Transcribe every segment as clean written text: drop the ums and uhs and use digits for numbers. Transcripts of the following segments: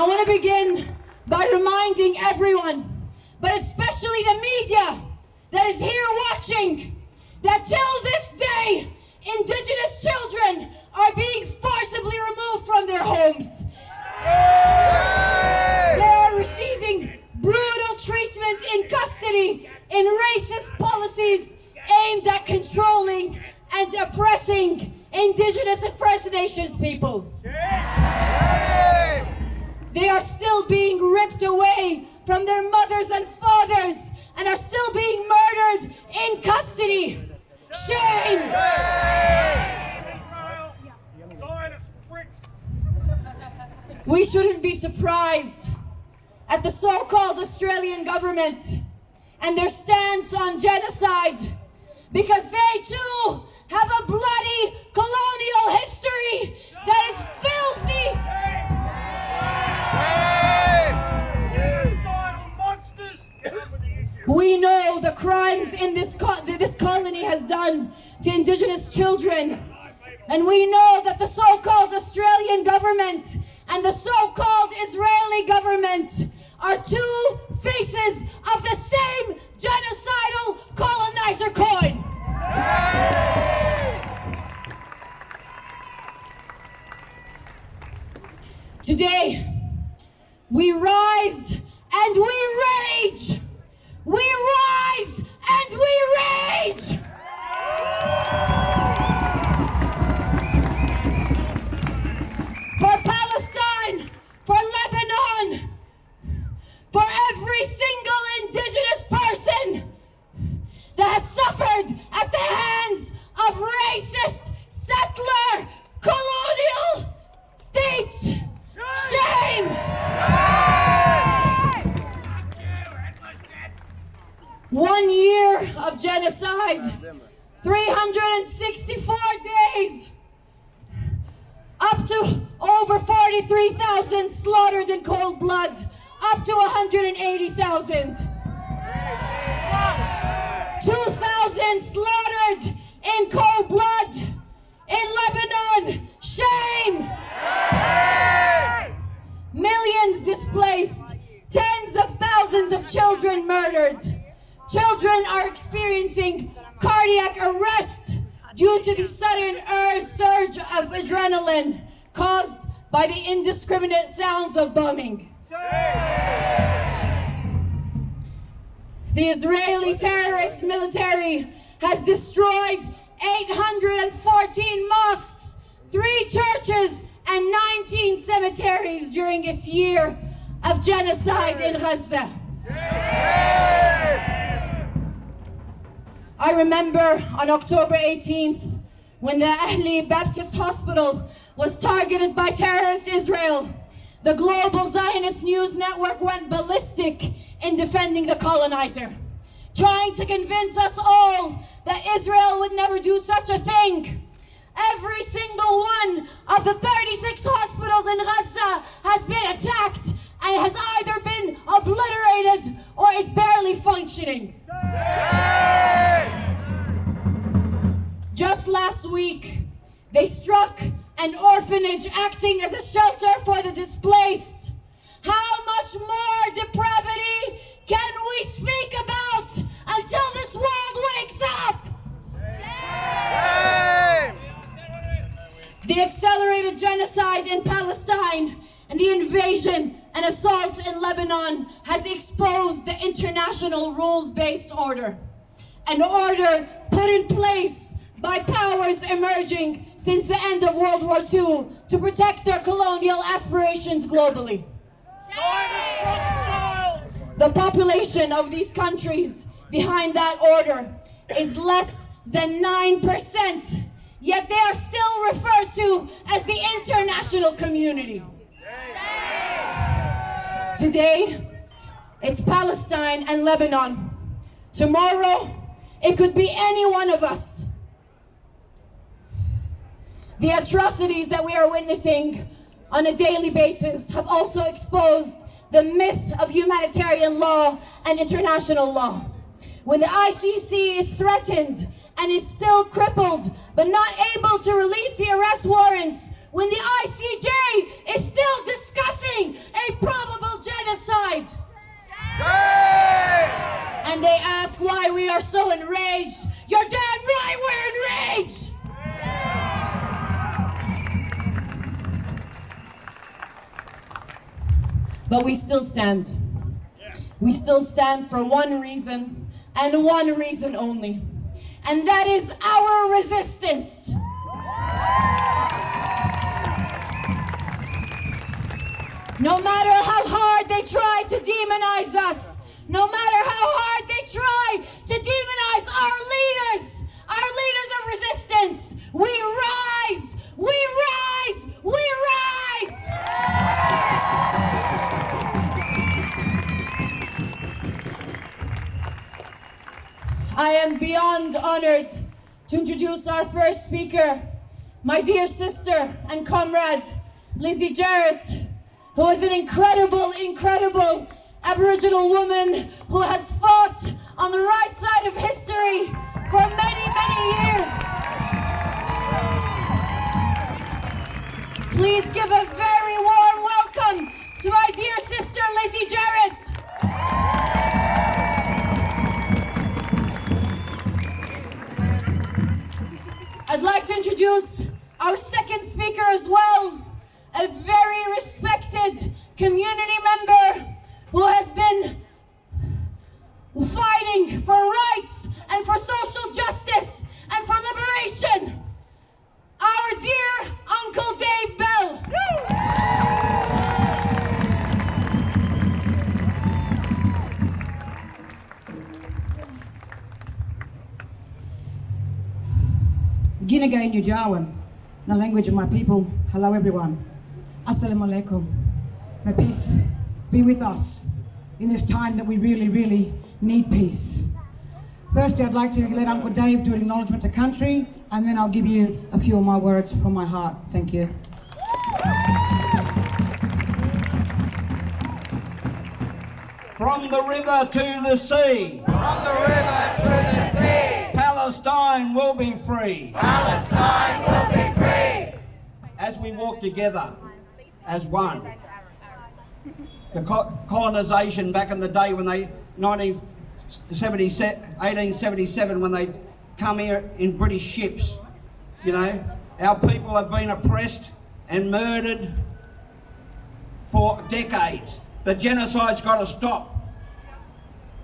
I want to begin by reminding everyone, but especially the media that is here watching, that till this day, Indigenous children are being forcibly removed from their homes. They are receiving brutal treatment in custody in racist policies aimed at controlling and oppressing Indigenous and First Nations people. They are still being ripped away from their mothers and fathers and are still being murdered in custody. Shame! We shouldn't be surprised at the so-called Australian government and their stance on genocide, because they too have a bloody colonial history that is filthy. We know the crimes in this colony has done to Indigenous children, and we know that the so-called Australian government and the so-called Israeli government are two faces of the same genocidal colonizer coin. Today, we rise and we rage. We rise and we rage. For Palestine, for Lebanon, for every single Indigenous person that has suffered at the hands of racist, settler, colonial states. Shame! 1 year of genocide, 364 days, up to over 43,000 slaughtered in cold blood, up to 180,000. 2,000 slaughtered in cold blood in Lebanon. Shame! Millions displaced, tens of thousands of children murdered. Children are experiencing cardiac arrest due to the sudden surge of adrenaline caused by the indiscriminate sounds of bombing. The Israeli terrorist military has destroyed 814 mosques, 3 churches, and 19 cemeteries during its year of genocide in Gaza. I remember on October 18th, when the Ahli Baptist Hospital was targeted by terrorist Israel, the global Zionist news network went ballistic in defending the colonizer, trying to convince us all that Israel would never do such a thing. Every single one of the 36 hospitals in Gaza has been attacked and has either been obliterated or is barely functioning. Just last week, they struck an orphanage acting as a shelter for the displaced. How much more depravity can we speak about until this world wakes up? The accelerated genocide in Palestine and the invasion and assault in Lebanon has exposed the international rules-based order, an order put in place by powers emerging since the end of World War II to protect their colonial aspirations globally. The population of these countries behind that order is less than 9%, yet they are still referred to as the international community. Today, it's Palestine and Lebanon. Tomorrow, it could be any one of us. The atrocities that we are witnessing on a daily basis have also exposed the myth of humanitarian law and international law. When the ICC is threatened and is still crippled but not able to release the arrest warrants, when the ICJ is still discussing a But we still stand. We still stand for one reason, and one reason only. And that is our resistance. No matter how hard they try to demonize us, no matter how hard they try to demonize our leaders of resistance, we rise, we rise, we rise! I am beyond honored to introduce our first speaker, my dear sister and comrade, Lizzie Jarrett, who is an incredible Aboriginal woman who has fought on the right side of history for many, many years. Please give a very warm welcome to my dear sister, Lizzie Jarrett. I'd like to introduce our second speaker as well, a very respected community member who has been fighting for rights and for social justice and for liberation, our dear Uncle Dave Bell. Ginagay Nujawan, the language of my people. Hello everyone. Assalamu alaikum. May peace be with us in this time that we really need peace. Firstly, I'd like to let Uncle Dave do an acknowledgement to country, and then I'll give you a few of my words from my heart. Thank you. From the river to the sea, From the river to the sea, Palestine will be free. Palestine will be free. As we walk together as one. The colonisation back in the day when they, 1877, when they come here in British ships, you know, our people have been oppressed and murdered for decades. The genocide's got to stop.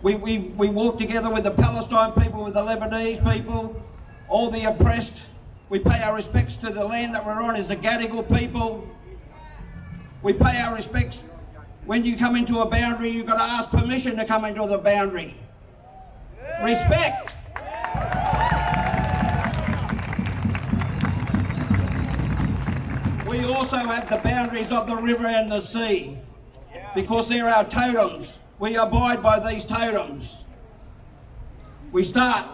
We walk together with the Palestine people, with the Lebanese people, all the oppressed. We pay our respects to the land that we're on, is the Gadigal people. We pay our respects. When you come into a boundary, you've got to ask permission to come into the boundary. Respect. We also have the boundaries of the river and the sea, because they're our totems. We abide by these totems. We start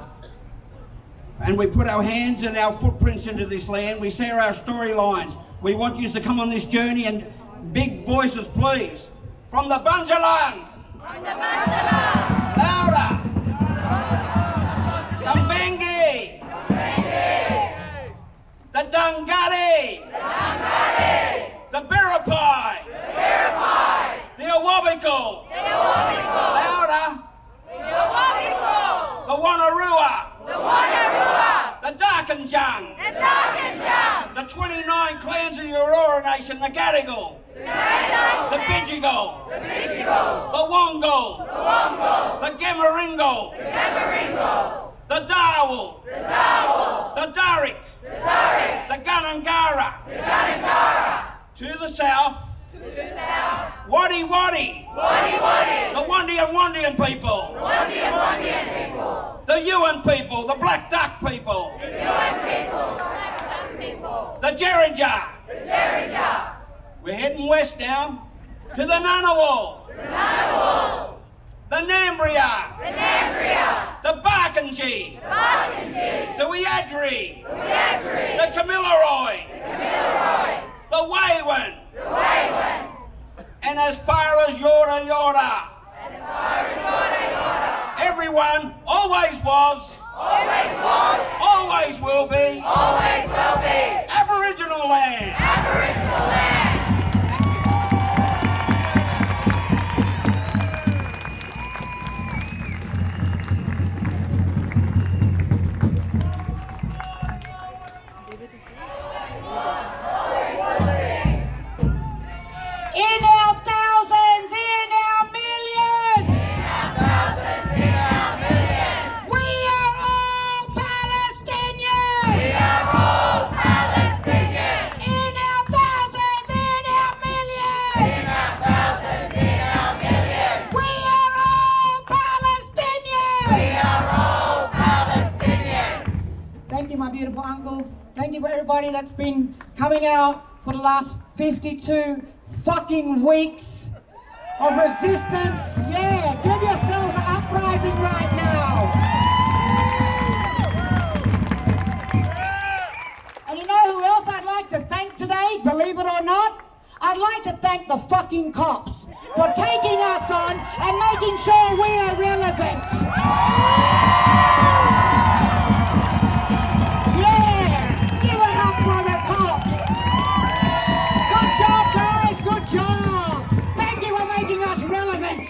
and we put our hands and our footprints into this land. We share our storylines. We want you to come on this journey, and big voices, please. From the Bunjalung. From the Bunjalung. Louder. The Bengi. The Dungari. The Biripi. The Awabiko. Louder. The Wanarua. The Darkinjung. The 29 clans of the Aurora Nation, the Gadigal. The Bidjigal. The Wongal. The Gamaringo. The Darwal. The Darik. The Gunungara. To the south. Wadi Wadi. The Wandian people. The Yuan people. The Black Duck people. The Jerrinja. We're heading west now to the Ngunnawal. The Nambria. The Barkindji. The Wiadjuri. The Kamilaroi. The Waywin. And as far as Yorta Yorta. Everyone always was. Always will be. Aboriginal land. In our thousands beautiful. Thank you for everybody that's been coming out for the last 52 fucking weeks of resistance. Yeah, give yourselves an uprising right now. And you know who else I'd like to thank today, believe it or not? I'd like to thank the fucking cops for taking us on and making sure we are relevant. Yeah, give it up for the cops. Good job, guys, good job. Thank you for making us relevant.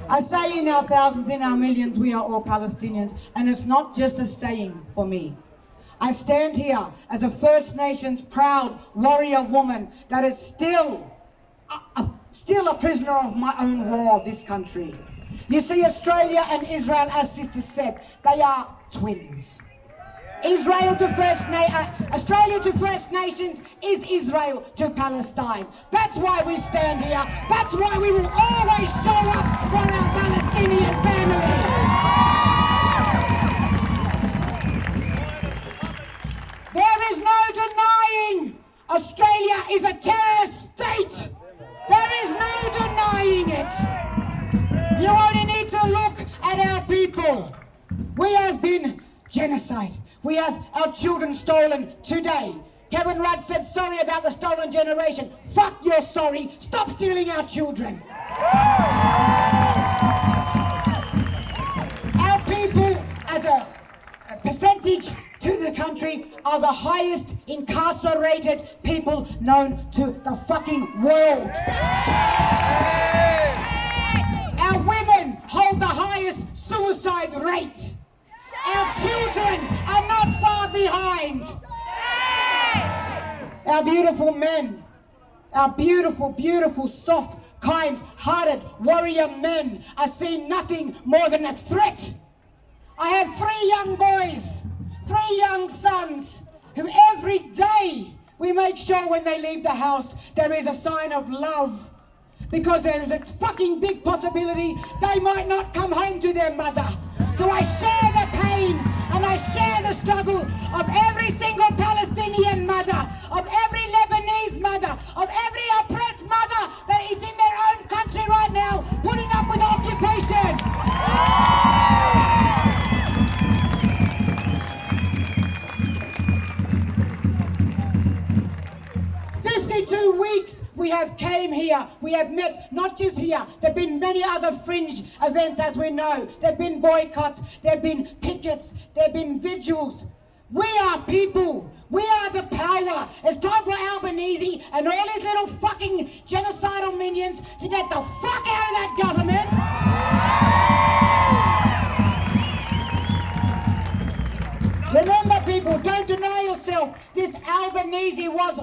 I say in our thousands, in our millions, we are all Palestinians, and it's not just a saying for me. I stand here as a First Nations proud warrior woman that is still a prisoner of my own war, this country. You see, Australia and Israel, as Sister said, they are twins. Australia to First Nations is Israel to Palestine. That's why we stand here. That's why we will always show up for our Palestinian family. There is no denying Australia is a terrorist state. There is no denying it. You only need to look at our people. We have been genocide. We have our children stolen today. Kevin Rudd said sorry about the stolen generation. Fuck your sorry. Stop stealing our children. Our people, as a percentage to the country, are the highest incarcerated people known to the fucking world. Our women hold the highest suicide rate. Our children are not far behind. Our beautiful men, our beautiful, beautiful, soft, kind-hearted warrior men are seen nothing more than a threat. I have 3 young boys, 3 young sons, who every day we make sure when they leave the house there is a sign of love. Because there is a fucking big possibility they might not come home to their mother. So I share the pain and I share the struggle of every single Palestinian mother, of every Lebanese mother, of every oppressed mother that is in their own country right now, putting up with occupation. 52 weeks we have came here, we have met, not just here, there have been many other fringe events as we know. There have been boycotts, there have been pickets, there have been vigils. We are people, we are the power. It's time for Albanese and all his little fucking genocidal minions to get the fuck out of that government. Remember people, don't deny yourself, this Albanese was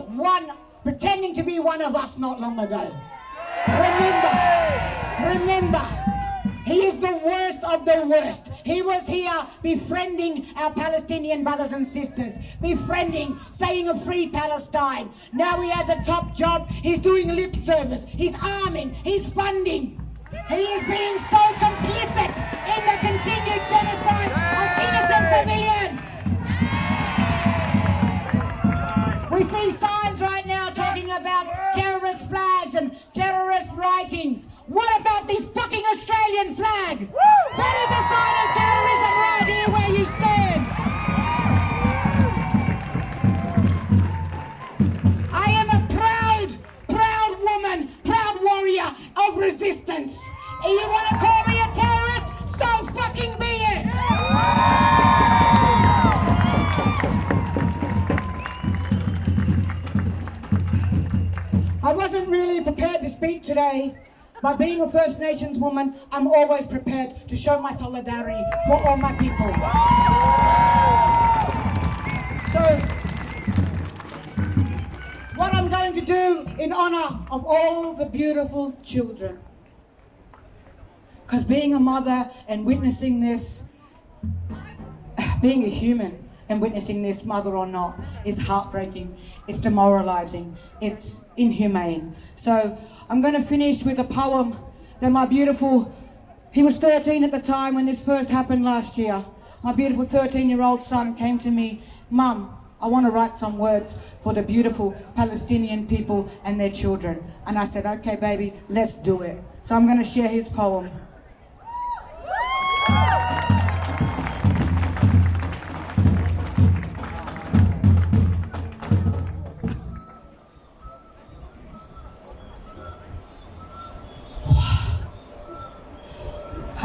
pretending to be one of us not long ago. Remember, he is the worst of the worst. He was here befriending our Palestinian brothers and sisters, befriending, saying a free Palestine. Now he has a top job, he's doing lip service, he's arming, he's funding. He is being so complicit in the continued genocide of innocent civilians. We see signs right now talking about terrorist flags and terrorist writings. What about the fucking Australian flag? Woo! That is a sign of terrorism right here where you stand. I am a proud woman, proud warrior of resistance. And you want to call me a terrorist? So fucking be it. I wasn't really prepared to speak today, but being a First Nations woman, I'm always prepared to show my solidarity for all my people. So, what I'm going to do in honor of all the beautiful children, because being a mother and witnessing this, being a human and witnessing this, mother or not, is heartbreaking, it's demoralizing, it's inhumane. So I'm going to finish with a poem that my beautiful He was 13 at the time when this first happened last year. My beautiful 13-year-old son came to me, "Mum, I want to write some words for the beautiful Palestinian people and their children." And I said, "Okay, baby, let's do it." So I'm going to share his poem.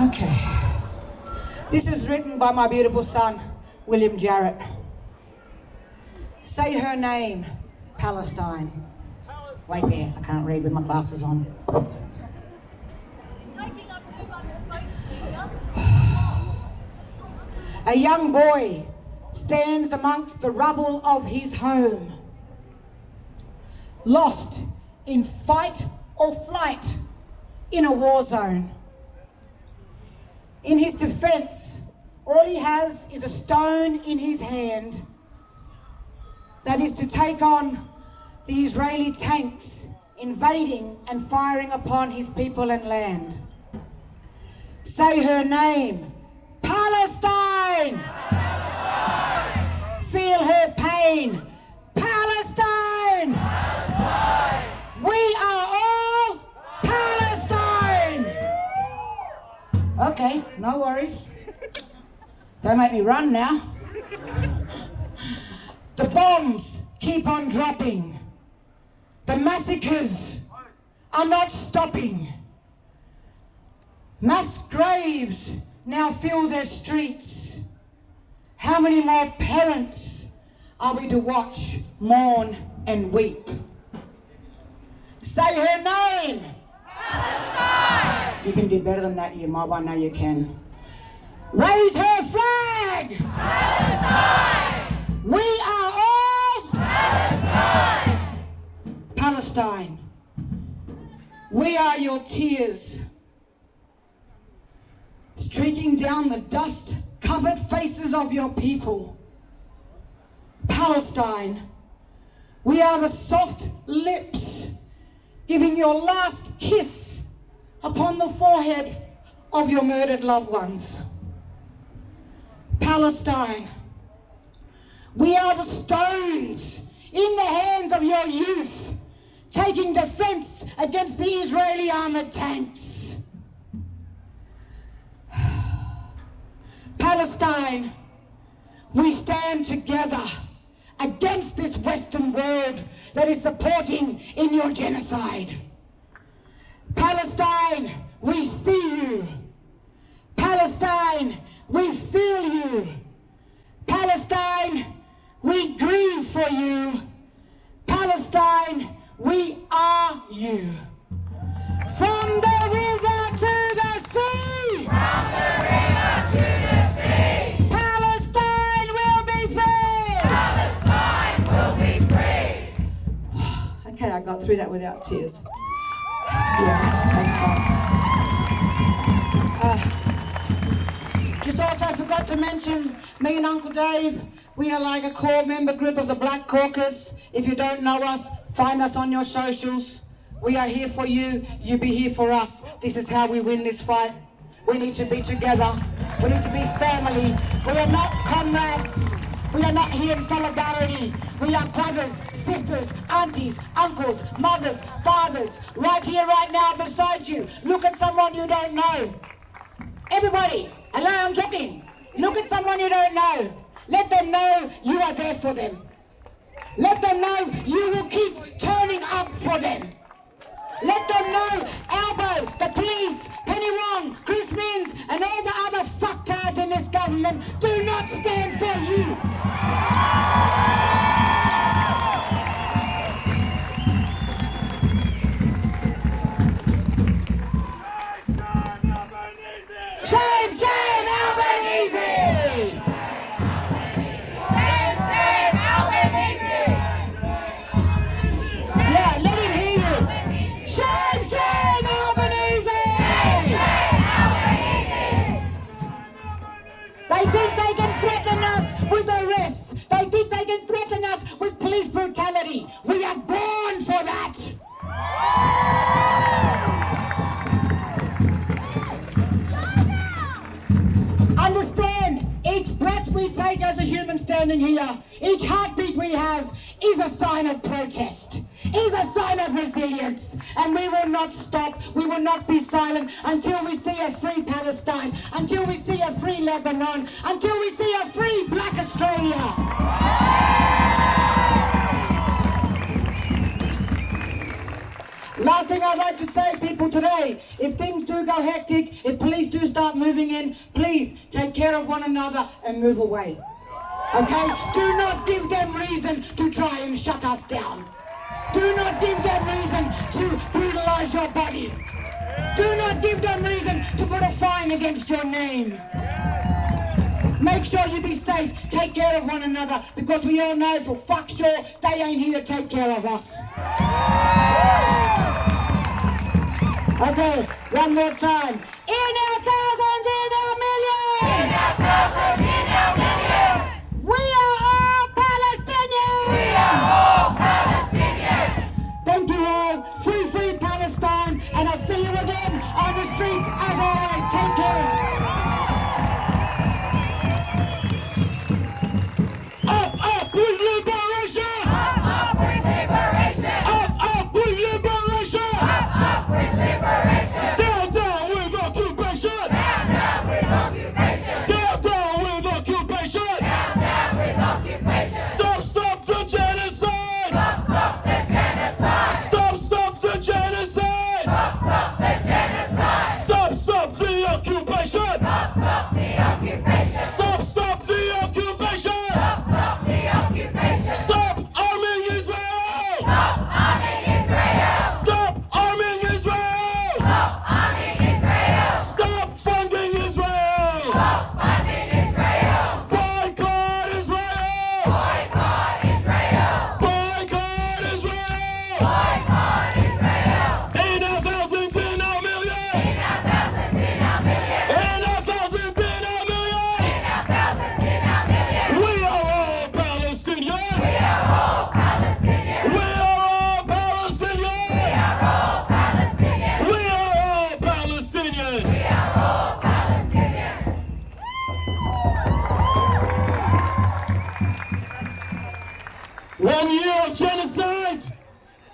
Okay. This is written by my beautiful son, William Jarrett. Say her name, Palestine. Wait there, I can't read with my glasses on. Taking up too much space here. A young boy stands amongst the rubble of his home, lost in fight or flight in a war zone. In his defense, all he has is a stone in his hand that is to take on the Israeli tanks invading and firing upon his people and land. Say her name, Palestine! Palestine! Feel her pain, Palestine! Palestine! We are all Palestine! Okay, no worries. Don't make me run now. The bombs keep on dropping. The massacres are not stopping. Mass graves now fill their streets. How many more parents are we to watch, mourn and weep? Say her name! Palestine! You can do better than that, you mob, I know you can. Raise her flag! Palestine! We are all Palestine! Palestine, we are your tears, streaking down the dust-covered faces of your people. Palestine, we are the soft lips giving your last kiss upon the forehead of your murdered loved ones. Palestine, we are the stones in the hands of your youth, taking defense against the Israeli armored tanks. Palestine, we stand together against this Western world that is supporting in your genocide. Palestine, we see you. Palestine, we feel you. Palestine, we grieve for you. Palestine, we are you. From the river to the sea. From the river to the sea. Palestine will be free. Palestine will be free. Okay, I got through that without tears. Yeah, thanks, guys. Just also forgot to mention, me and Uncle Dave, we are like a core member group of the Black Caucus. If you don't know us, find us on your socials. We are here for you, you be here for us. This is how we win this fight. We need to be together. We need to be family. We are not comrades. We are not here in solidarity. We are brothers, sisters, aunties, uncles, mothers, fathers. Right here, right now, beside you. Look at someone you don't know. Everybody, hello, I'm talking. Look at someone you don't know. Let them know you are there for them. Let them know you will keep turning up for them. Let them know Albo, the police, Penny Wong, Chris Minns, and all the other fucktards in this government do not stand for you. Shame, shame, Albanese! Yeah, let him hear you. Shame, shame, Albanese! They think they can threaten us with arrests. They think they can heartbeat we have is a sign of protest, is a sign of resilience, and we will not stop, we will not be silent until we see a free Palestine, until we see a free Lebanon, until we see a free Black Australia. Last thing I'd like to say, people, today, if things do go hectic, if police do start moving in, please take care of one another and move away. Okay? Do not give them reason to try and shut us down. Do not give them reason to brutalize your body. Do not give them reason to put a fine against your name. Make sure you be safe, take care of one another, because we all know for fuck sure they ain't here to take care of us. Okay, one more time. In our thousands, in our millions! In our thousands, in our millions! We are all Palestinians! We are all Palestinians! Thank you all. Free, free Palestine. And I'll see you again on the streets as always. Take care. Up with liberation! Up with liberation! Up with liberation! Up with liberation! Down with occupation! Down with occupation! Down with occupation! Down with occupation! Stop the genocide! Stop the genocide! Stop the genocide! Stop the genocide! Stop the occupation! Stop the occupation! Stop the occupation! Stop the occupation! Stop arming Israel! Stop arming Israel! Stop arming Israel! Stop arming Israel! Stop funding Israel! Stop funding Israel! Boycott Israel! Boycott Israel! Boycott Israel! Boycott Israel! In our thousands, in our millions! In our thousands, in our millions! In our thousands, in our millions! In our thousands, in our millions! We are all Palestinians! We are all Palestinians! We are all Palestinians! We are all Palestinians! We are all Palestinians! We are all Palestinians! One year of genocide!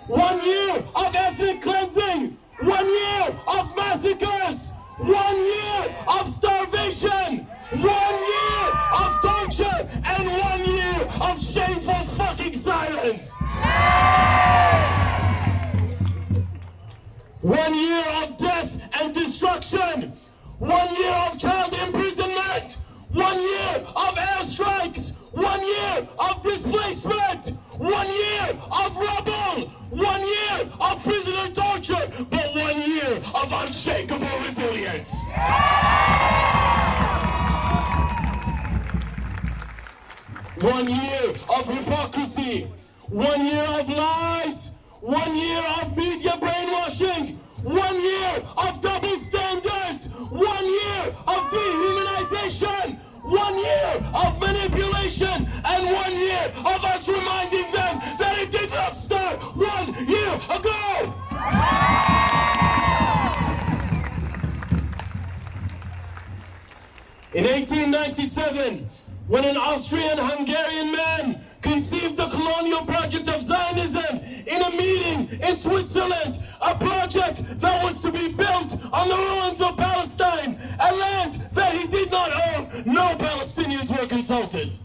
1 year of ethnic cleansing! 1 year of massacres! 1 year of starvation! 1 year of torture! And 1 year of shameful fucking silence! 1 year of death and destruction! 1 year of child imprisonment! 1 year of airstrikes! 1 year of displacement! 1 year of rubble! 1 year of prisoner torture! But 1 year of unshakable resilience! 1 year of hypocrisy! 1 year of lies! 1 year of media brainwashing! 1 year of double standards! 1 year of dehumanization! 1 year of manipulation! And 1 year of us reminding them that it did not start 1 year ago! In 1897, when an Austrian-Hungarian man conceived the colonial project of Zionism in a meeting in Switzerland, a project that was to be built on the ruins of Palestine, a land that he did not own, no Palestinians were consulted.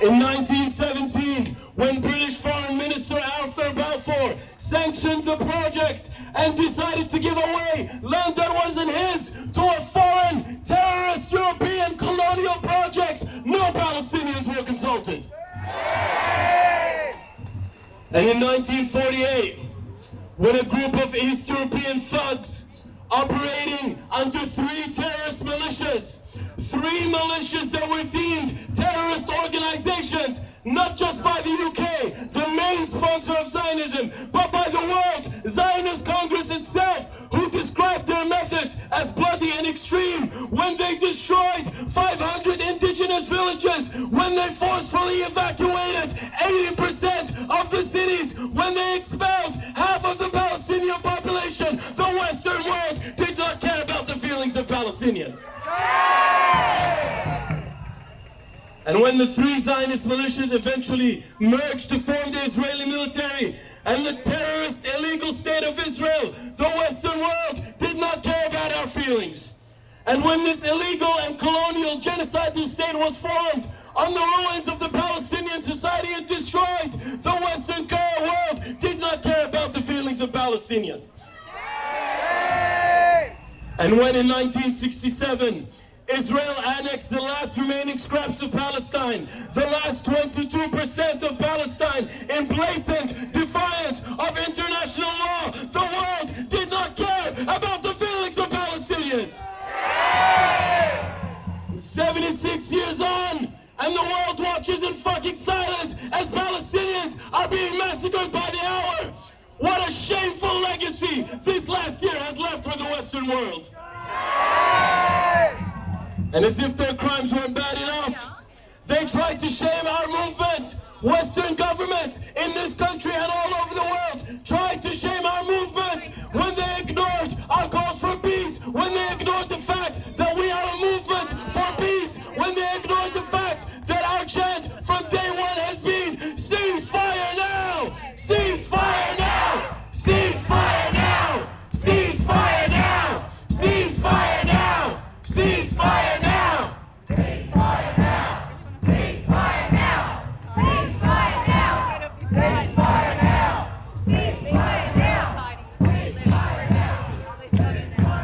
In 1917, when British Foreign Minister Arthur Balfour sanctioned the project and decided to give away land that wasn't his to a foreign terrorist European colonial project, no Palestinians were consulted. And in 1948, when a group of East European thugs operating under 3 terrorist militias, 3 militias that were deemed terrorist organizations, not just by the UK, the main sponsor of Zionism, but by the World Zionist Congress itself, who described their methods as bloody and extreme, when they destroyed 500 indigenous villages, when they forcefully evacuated 80% of the cities, when they expelled half of the Palestinian population, the Western world did not care about the feelings of Palestinians. And when the three Zionist militias eventually merged to form the Israeli military and the terrorist illegal state of Israel, the Western world did not care about our feelings. And when this illegal and colonial genocidal state was formed on the ruins of the Palestinian society and destroyed, the Western world did not care about the feelings of Palestinians. And when in 1967, Israel annexed the last remaining scraps of Palestine, the last 22% of Palestine, in blatant defiance of international law, the world did not care about the feelings of Palestinians. 76 years on, and the world watches in fucking silence as Palestinians are being massacred by the hour. What a shameful legacy this last year has left for the Western world. And as if their crimes weren't bad enough, they tried to shame our movement. Western governments in this country and all over the world tried to shame our movement when they ignored our calls for peace, when they ignored the fact that we are a movement for peace, when they ignored the fact that our chant from day one has been ceasefire now! Ceasefire now! Ceasefire now! Ceasefire now! Ceasefire now! Ceasefire now! Ceasefire now! Ceasefire now! Ceasefire now! Ceasefire now! Ceasefire now! Ceasefire now!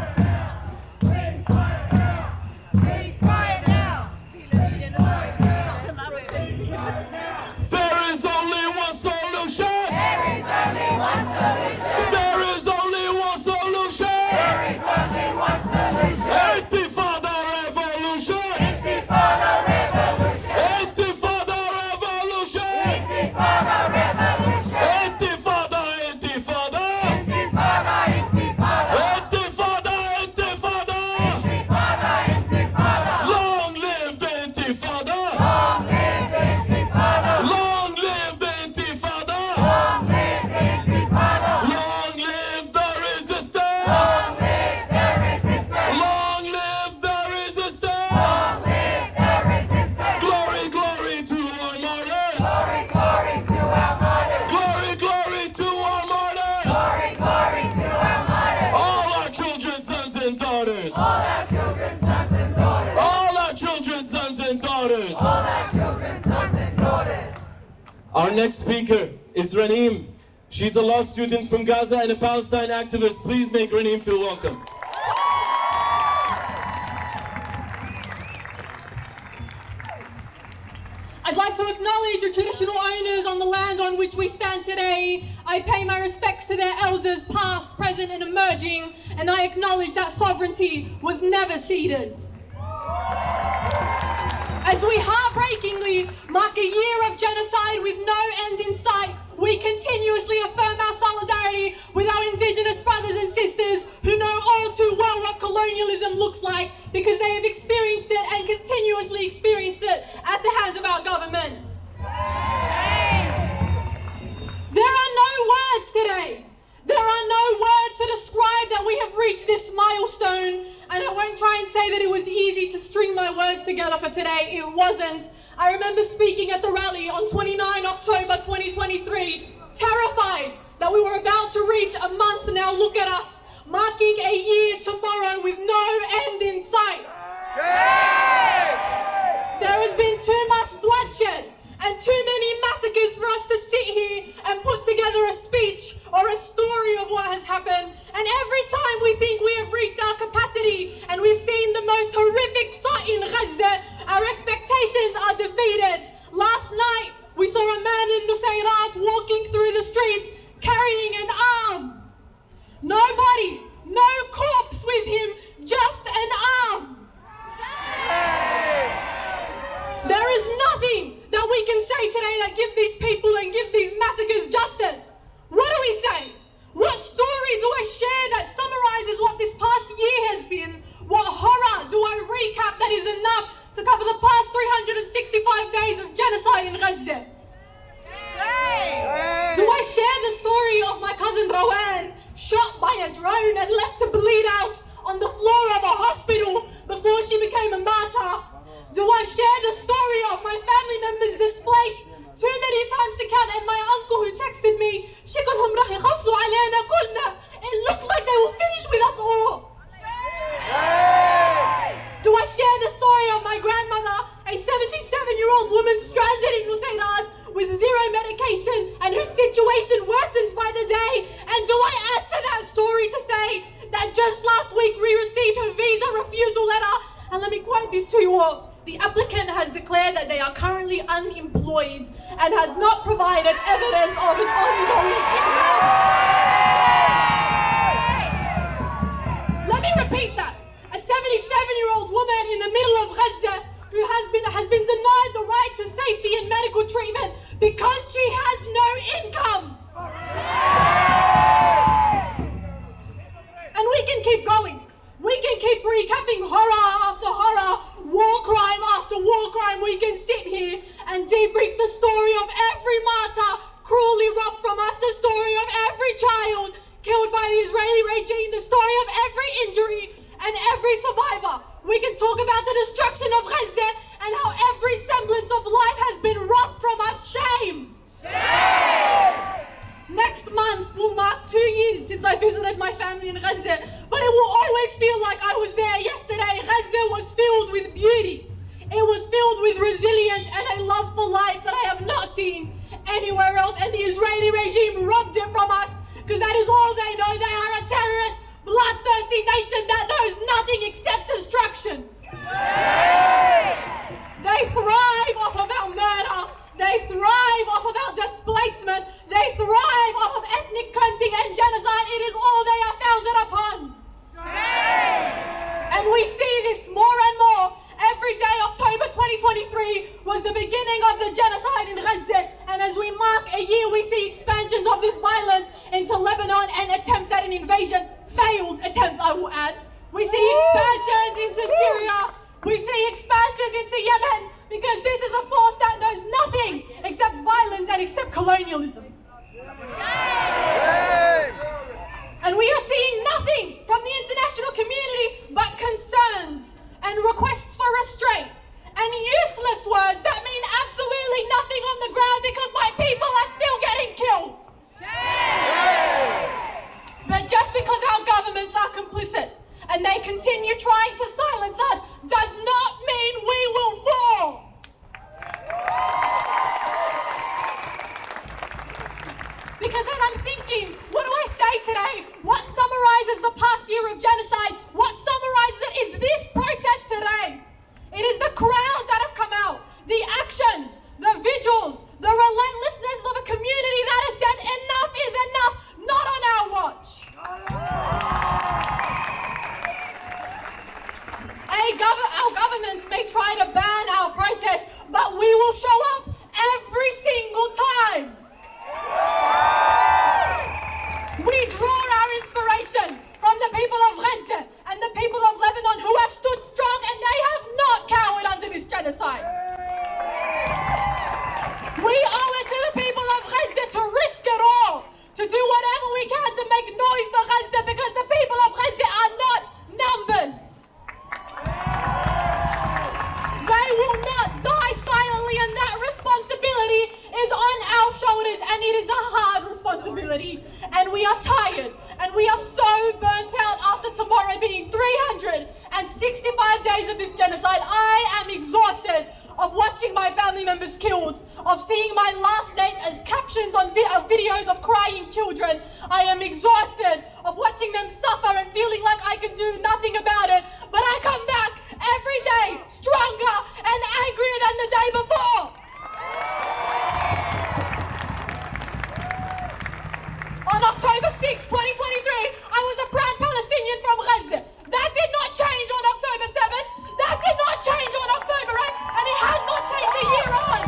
Ceasefire now! Ceasefire now! There is only one solution! There is only one solution! There is only one solution! There is only one solution! Intifada revolution! Intifada revolution! Intifada revolution! Intifada revolution! Intifada, intifada! Intifada, intifada! Intifada, intifada! Intifada, intifada! Long live the intifada! Long live intifada! Long live the intifada! Long live intifada! Long live the resistance! Long live the resistance! Long live the resistance! Long live the resistance! Glory, glory to our martyrs! Glory, glory to our martyrs! Glory, glory to our martyrs! Glory, glory to our martyrs! All our children's sons and daughters! All our children's sons and daughters! All our children's sons and daughters! All our children's sons and daughters! Our next speaker is Ranim. She's a law student from Gaza and a Palestine activist. Please make Ranim feel welcome. I'd like to acknowledge the traditional owners on the land on which we stand today. I pay my respects to their elders, past, present, and emerging, and I acknowledge that sovereignty was never ceded. As we heartbreakingly mark a year of genocide with no end in sight, we continuously affirm our solidarity with our Indigenous brothers and sisters who know all too well what colonialism looks like because they have experienced it and continuously experienced it at the hands of our government. There are no words today. There are no words to describe that we have reached this milestone, and I won't try and say that it was easy to string my words together for today. It wasn't. I remember speaking at the rally on 29 October 2023, terrified that we were about to reach a month. Now look at us, marking a year tomorrow with no end in sight. There has been too much bloodshed and too many massacres for us to sit here and put together a speech or a story of what has happened. And every time we think we have reached our capacity and we've seen the most horrific sight in Gaza, our expectations are defeated. Last night, we saw a man in Nusayrat walking through the streets carrying an arm. Nobody, no corpse with him, just an arm. There is nothing that we can say today that give these people and give these massacres justice. What do we say? What story do I share that summarizes what this past year has been? What horror do I recap that is enough to cover the past 365 days of genocide in Gaza? Do I share the story of my cousin Rawan, shot by a drone and left to bleed out on the floor of a hospital before she became a martyr? Do I share the story of my family members displaced too many times to count, and my uncle who texted me, شكلهم راح يخلصوا علينا كلنا. It looks like they will finish with us all. Do I share the story of my grandmother, a 77-year-old woman stranded in Nusayrat with zero medication and whose situation worsens by the day? And do I add to that story to say that just last week we received her visa refusal letter? And let me quote this to you all. The applicant has declared that they are currently unemployed and has not provided evidence of an ongoing income. Let me repeat that. A 77-year-old woman in the middle of Gaza who has been denied the right to safety and medical treatment because she has no income. And we can keep going. We can keep recapping horror after horror, war crime after war crime. We can sit here and debrief the story of every martyr cruelly robbed from us, the story of every child killed by the Israeli regime, the story of every injury and every survivor. We can talk about the destruction of Gaza and how every semblance of life has been robbed from us. Shame! Shame! Next month will mark 2 years since I visited my family in Gaza, but it will always feel like I was there yesterday. Gaza was filled with beauty. It was filled with resilience and a love for life that I have not seen anywhere else, and the Israeli regime robbed it from us because that is all they know. They are a terrorist, bloodthirsty nation that knows nothing except destruction. They thrive off of our murder. They thrive off of our displacement. They thrive off of ethnic cleansing and genocide. It is all they are founded upon. And we see this more and more. Every day, October 2023 was the beginning of the genocide in Gaza. And as we mark a year, we see expansions of this violence into Lebanon and attempts at an invasion. Failed attempts, I will add. We see expansions into Syria. We see expansions into Yemen, because this is a force that knows nothing except violence and except colonialism. And we are seeing nothing from the international community but concerns and requests for restraint and useless words that mean absolutely nothing on the ground because my people are still getting killed. But just because our governments are complicit and they continue trying to silence us does not mean we will fall. Because as I'm thinking, what do I say today? What summarizes the past year of genocide? What summarizes it is this protest today. It is the crowds that have come out, the actions, the vigils, the relentlessness of a community that has said enough is enough, not on our watch. Our governments may try to ban our protests, but we will show up every single time. We draw our inspiration from the people of Gaza and the people of Lebanon who have stood strong and they have not cowered under this genocide. We owe it to the people of Gaza to risk it all, to do whatever we can to make noise for Gaza, because the people of Gaza are not numbers. They will not die silently, and that responsibility is on our shoulders, and it is a hard responsibility. And we are tired, and we are so burnt out after tomorrow being 365 days of this genocide. I am exhausted of watching my family members killed, of seeing my last name as captions on videos of crying children. I am exhausted of watching them suffer and feeling like I can do nothing about it. But I come back every day stronger and angrier than the day before. On October 6, 2023, I was a proud Palestinian from Gaza. That did not change on October 7. That did not change on October 8. And it has not changed a year on.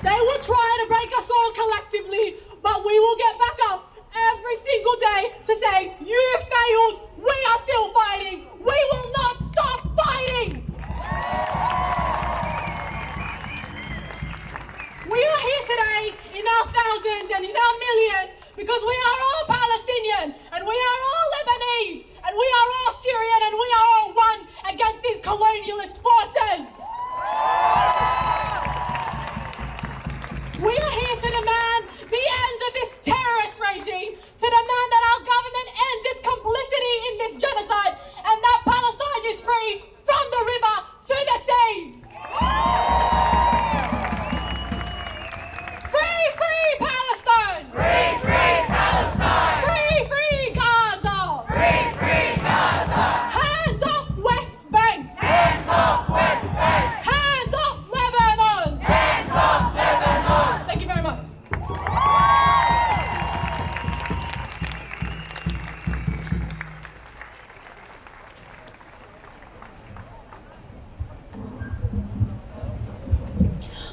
They will try to break us all collectively, but we will get back up every single day to say, you failed, we are still fighting, we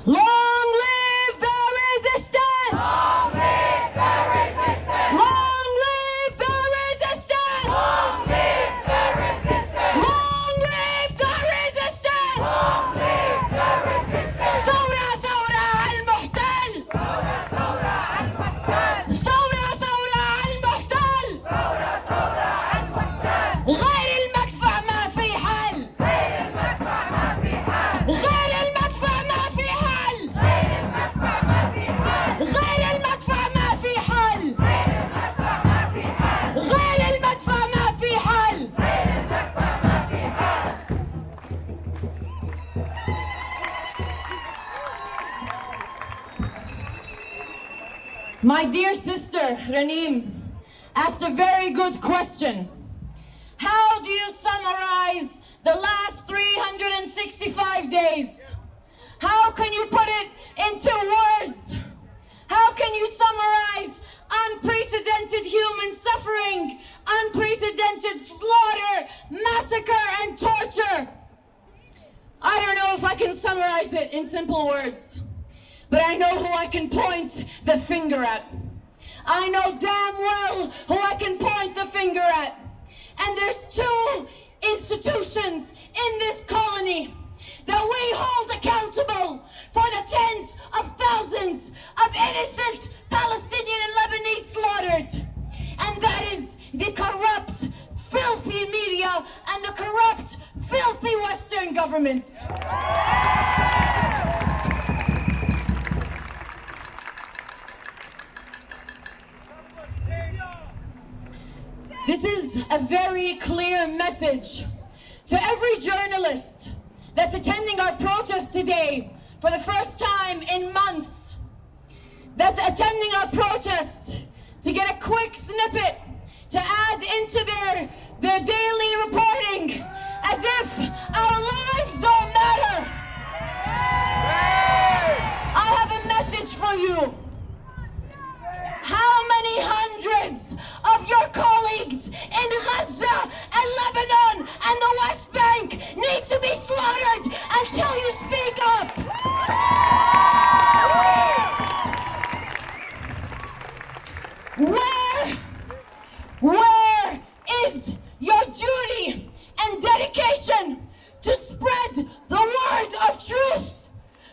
Long live the resistance! Long live the resistance! Long live the resistance! Long live the resistance! Long live the resistance! Long live the resistance! ثورة ثورة على المحتل! ثورة ثورة على المحتل! ثورة ثورة على المحتل! ثورة ثورة على المحتل! غير المدفع ما في حل! غير المدفع ما في حل! غير المدفع ما في حل! غير المدفع ما في حل! غير المدفع ما في حل! غير المدفع ما في حل! غير المدفع ما في حل! غير المدفع ما في حل! My dear sister, Ranim, asked a very good question. How do you summarize the last 365 days? How can you put it into words? How can you summarize unprecedented human suffering, unprecedented slaughter, massacre, and torture? I don't know if I can summarize it in simple words, but I know who I can point the finger at. I know damn well who I can point the finger at. And there's two institutions in this colony that we hold accountable for the tens of thousands of innocent Palestinian and Lebanese slaughtered. And that is the corrupt, filthy media and the corrupt, filthy Western governments. This is a very clear message to every journalist that's attending our protest today for the first time in months, that's attending our protest to get a quick snippet to add into their daily reporting as if our lives don't matter. I have a message for you. How many hundreds of your colleagues in Gaza and Lebanon and the West Bank need to be slaughtered until you speak up? Where is your duty and dedication to spread the word of truth,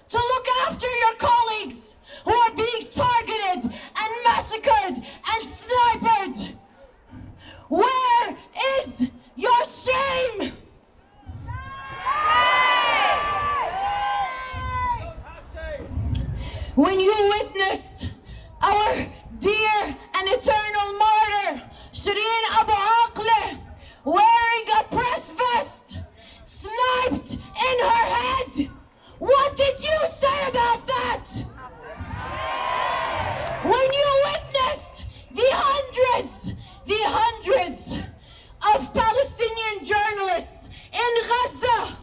to look after your colleagues who are being targeted and massacred and sniped? Where is your shame? When you witnessed our dear and eternal martyr, Shireen Abu Aqle, wearing a press vest, sniped in her head, what did you say about that? When you witnessed the hundreds of Palestinian journalists in Gaza,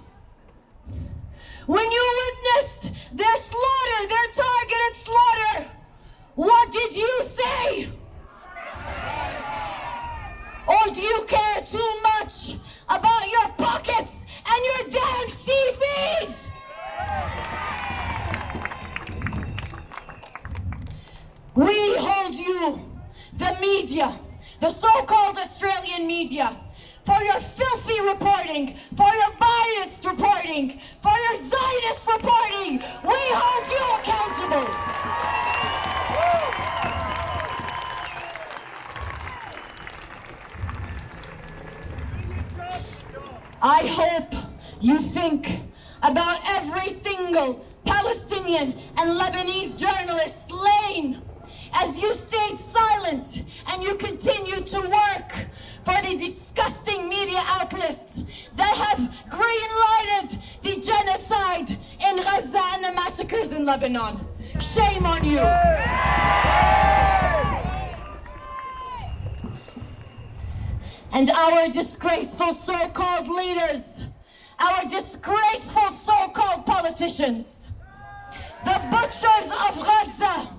when you witnessed their slaughter, their targeted slaughter, what did you say? Or do you care too much about your pockets and your damn CVs? We hold you, the media, the so-called Australian media, for your filthy reporting, for your biased reporting, for your Zionist reporting. We hold you accountable. I hope you think about every single Palestinian and Lebanese journalist slain as you stayed silent and you continue to work for the disgusting media outlets that have green-lighted the genocide in Gaza and the massacres in Lebanon. Shame on you. And our disgraceful so-called leaders, our disgraceful so-called politicians, the butchers of Gaza,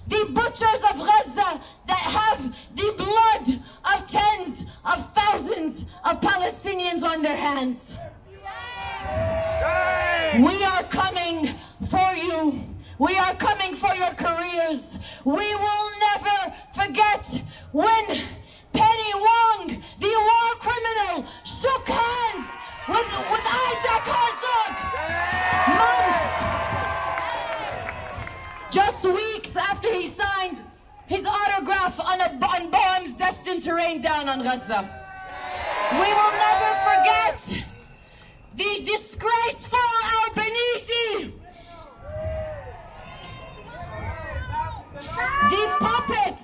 the butchers of Gaza that have the blood of tens of thousands of Palestinians on their hands. We are coming for you. We are coming for your careers. We will never forget when Penny Wong, the war criminal, shook hands with Isaac Herzog. Months, just weeks after he signed his autograph on bombs destined to rain down on Gaza. We will never forget the disgraceful Albanese, the puppet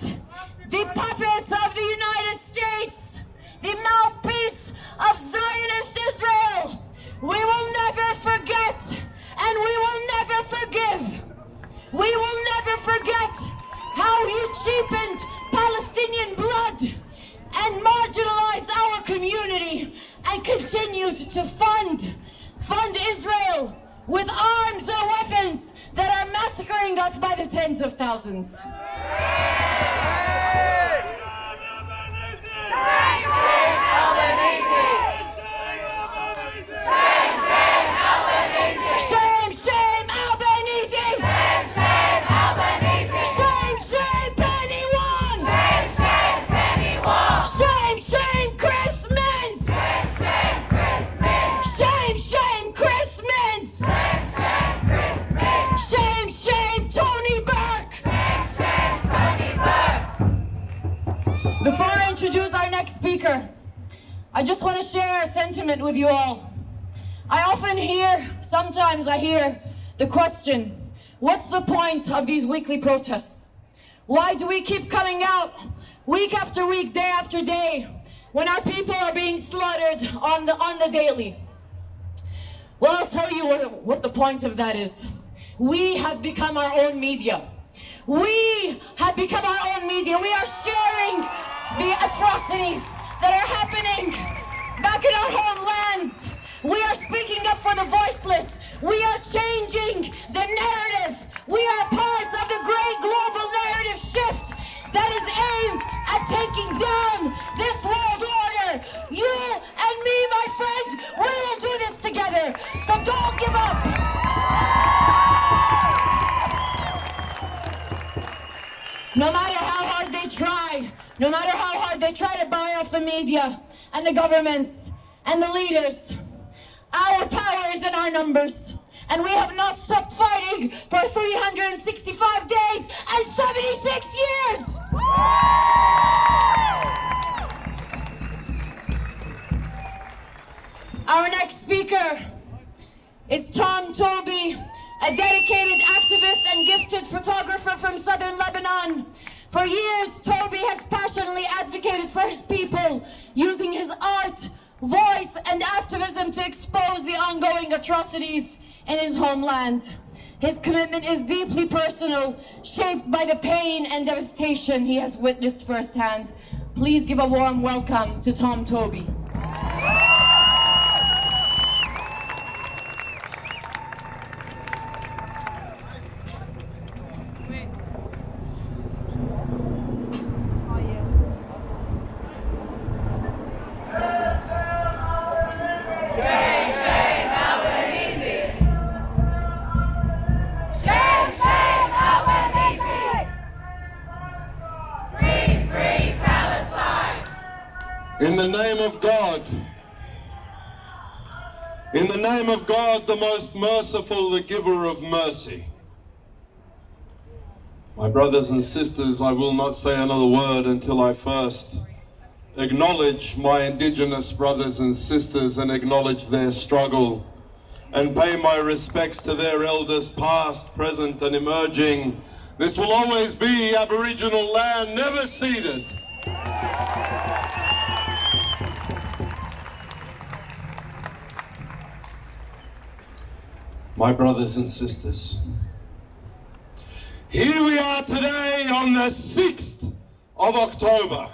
of the United States, the mouthpiece of Zionist Israel. We will never forget, and we will never forgive. We will never forget how you cheapened Palestinian blood and marginalized our community and continued to fund Israel with arms and weapons that are massacring us by the tens of thousands. Shame, shame, Albanese! Shame, shame, Albanese! Shame, shame, Penny Wong! Shame, shame, Penny Wong! Shame, shame, Chris Mintz! Shame, shame, Chris Mintz! Shame, shame, Chris Mintz! Shame, shame, Chris Mintz! Shame, shame, Tony Burke! Shame, shame, Tony Burke! Before I introduce our next speaker, I just want to share a sentiment with you all. Sometimes I hear the question, what's the point of these weekly protests? Why do we keep coming out week after week, day after day, when our people are being slaughtered on the daily? Well, I'll tell you what the point of that is. We have become our own media. We have become our own media. We are sharing the atrocities that are happening back in our homelands. We are speaking up for the voiceless. We are changing the narrative. We are part of the great global narrative shift that is aimed at taking down this world order. You and me, my friend, we will do this together. So don't give up. No matter how hard they try, no matter how hard they try to buy off the media and the governments and the leaders, our power is in our numbers, and we have not stopped fighting for 365 days and 76 years! Our next speaker is Tom Toby, a dedicated activist and gifted photographer from southern Lebanon. For years, Toby has passionately advocated for his people, using his art, voice, and activism to expose the ongoing atrocities in his homeland. His commitment is deeply personal, shaped by the pain and devastation he has witnessed firsthand. Please give a warm welcome to Tom Toby. In the name of God, in the name of God, the most merciful, the giver of mercy. My brothers and sisters, I will not say another word until I first acknowledge my indigenous brothers and sisters and acknowledge their struggle and pay my respects to their elders past, present and emerging. This will always be Aboriginal land, never ceded. My brothers and sisters, here we are today on the 6th of October.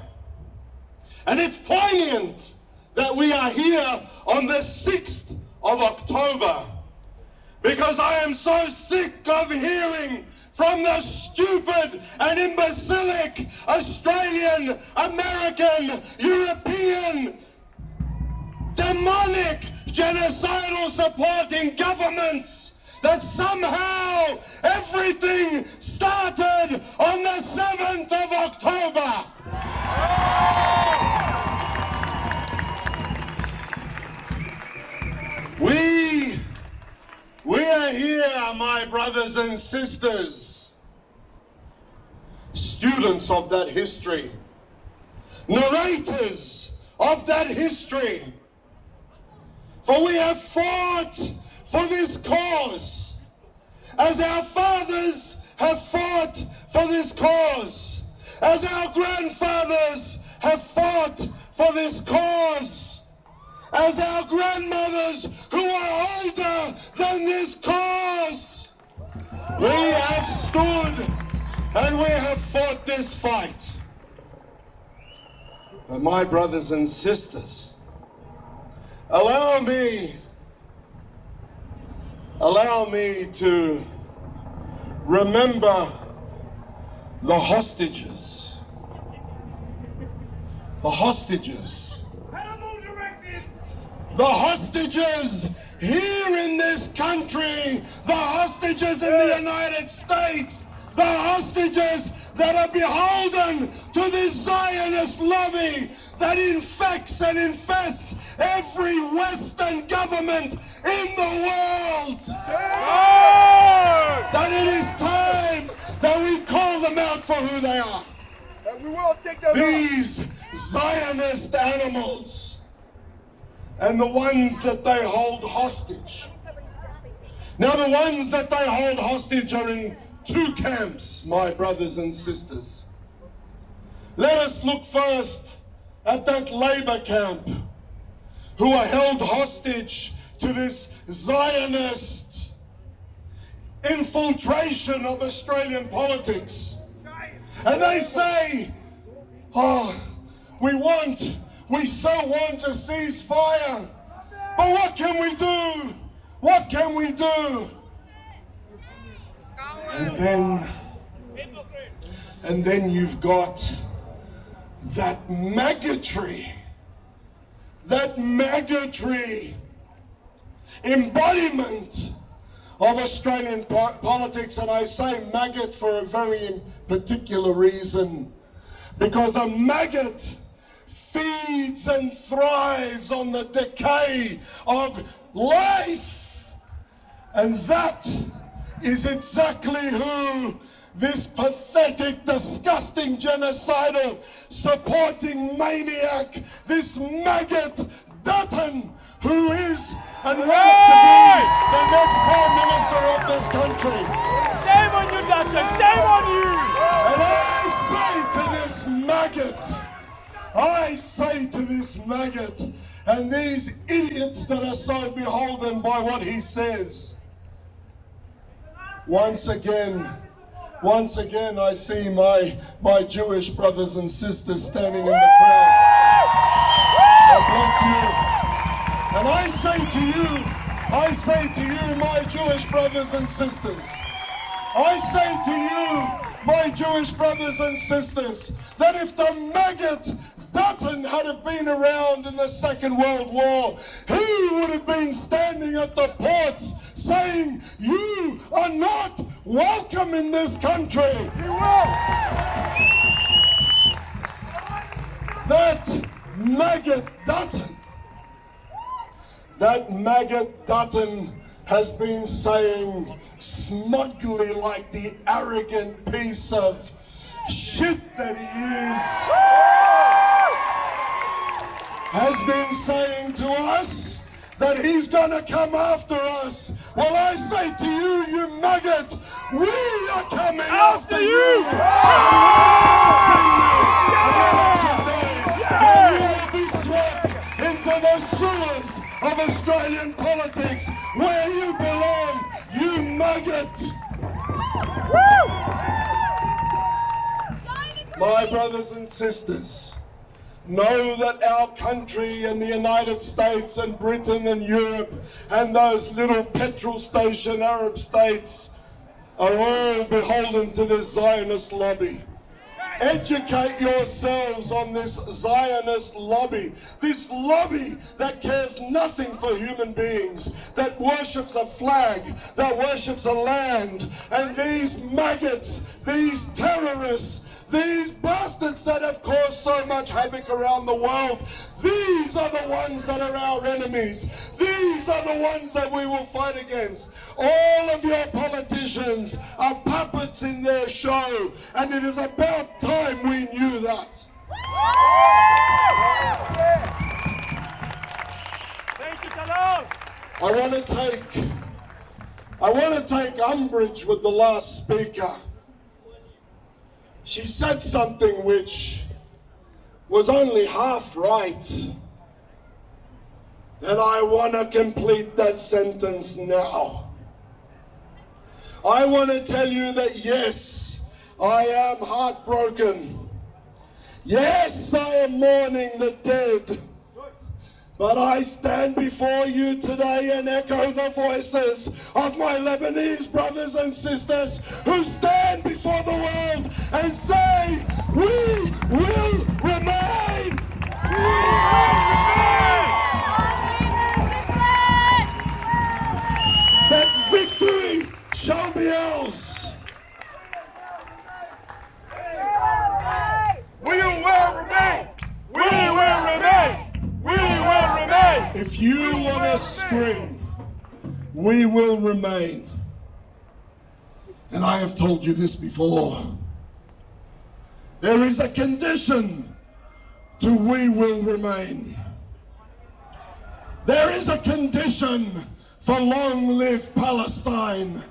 And it's poignant that we are here on the 6th of October, because I am so sick of hearing from the stupid and imbecilic Australian, American, European demonic, genocidal supporting governments that somehow everything started on the 7th of October. We are here, my brothers and sisters, students of that history, narrators of that history, for we have fought for this cause, as our fathers have fought for this cause, as our grandfathers have fought for this cause, as our grandmothers who are older than this cause. We have stood and we have fought this fight. But my brothers and sisters, allow me to remember the hostages. The hostages. The hostages here in this country, the hostages in the United States, the hostages that are beholden to this Zionist lobby that infects and infests every Western government in the world. That it is time that we call them out for who they are. These Zionist animals. And the ones that they hold hostage. Now the ones that they hold hostage are in two camps, my brothers and sisters. Let us look first at that labor camp who are held hostage to this Zionist infiltration of Australian politics. And they say, we so want a ceasefire, but what can we do? What can we do? And then you've got that magotry embodiment of Australian politics, and I say maggot for a very particular reason, because a maggot feeds and thrives on the decay of life. And that is exactly who this pathetic, disgusting, genocidal, supporting maniac, this maggot Dutton, who is and wants to be the next Prime Minister of this country. Shame on you, Dutton! Shame on you! And I say to this maggot and these idiots that are so beholden by what he says, once again I see my Jewish brothers and sisters standing in the crowd. God bless you. And I say to you, my Jewish brothers and sisters, I say to you, my Jewish brothers and sisters, that if the maggot Dutton had have been around in the Second World War, he would have been standing at the ports saying, you are not welcome in this country. He will. That maggot Dutton has been saying smugly, like the arrogant piece of shit that he is, has been saying to us that he's gonna come after us. Well, I say to you, you maggot, we are coming after you! You will be swept into the sewers of Australian politics, where you belong, you maggot! My brothers and sisters, know that our country and the United States and Britain and Europe and those little petrol station Arab states are all beholden to the Zionist lobby. Educate yourselves on this Zionist lobby. This lobby that cares nothing for human beings, that worships a flag, that worships a land. And these maggots, these terrorists, these bastards that have caused so much havoc around the world, these are the ones that are our enemies. These are the ones that we will fight against. All of your politicians are puppets in their show, and it is about time we knew that. Thank you, Talal. I want to take umbrage with the last speaker. She said something which was only half right. And I want to complete that sentence now. I want to tell you that yes, I am heartbroken. Yes, I am mourning the dead. But I stand before you today and echo the voices of my Lebanese brothers and sisters who stand before the world and say, we will remain. That victory shall be ours. We will remain. We will remain. We will remain. If you want to scream, we will remain. And I have told you this before. There is a condition to we will remain. There is a condition for long live Palestine.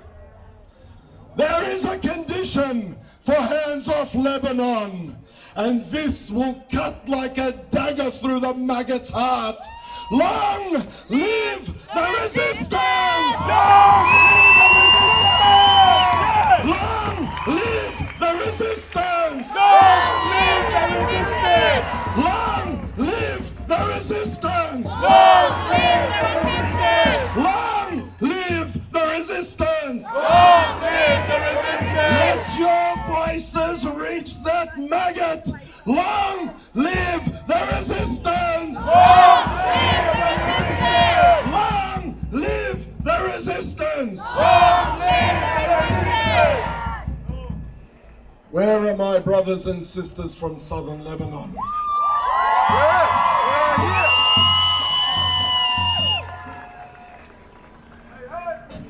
There is a condition for hands off Lebanon. And this will cut like a dagger through the maggot's heart. Long live the resistance! Long live the resistance! Long live the resistance! Long live the resistance! Long live the resistance! Long live the resistance! Long live the resistance! Let your voices reach that maggot! Long live the resistance! Long live the resistance! Long live the resistance! Long live the resistance! Where are my brothers and sisters from southern Lebanon?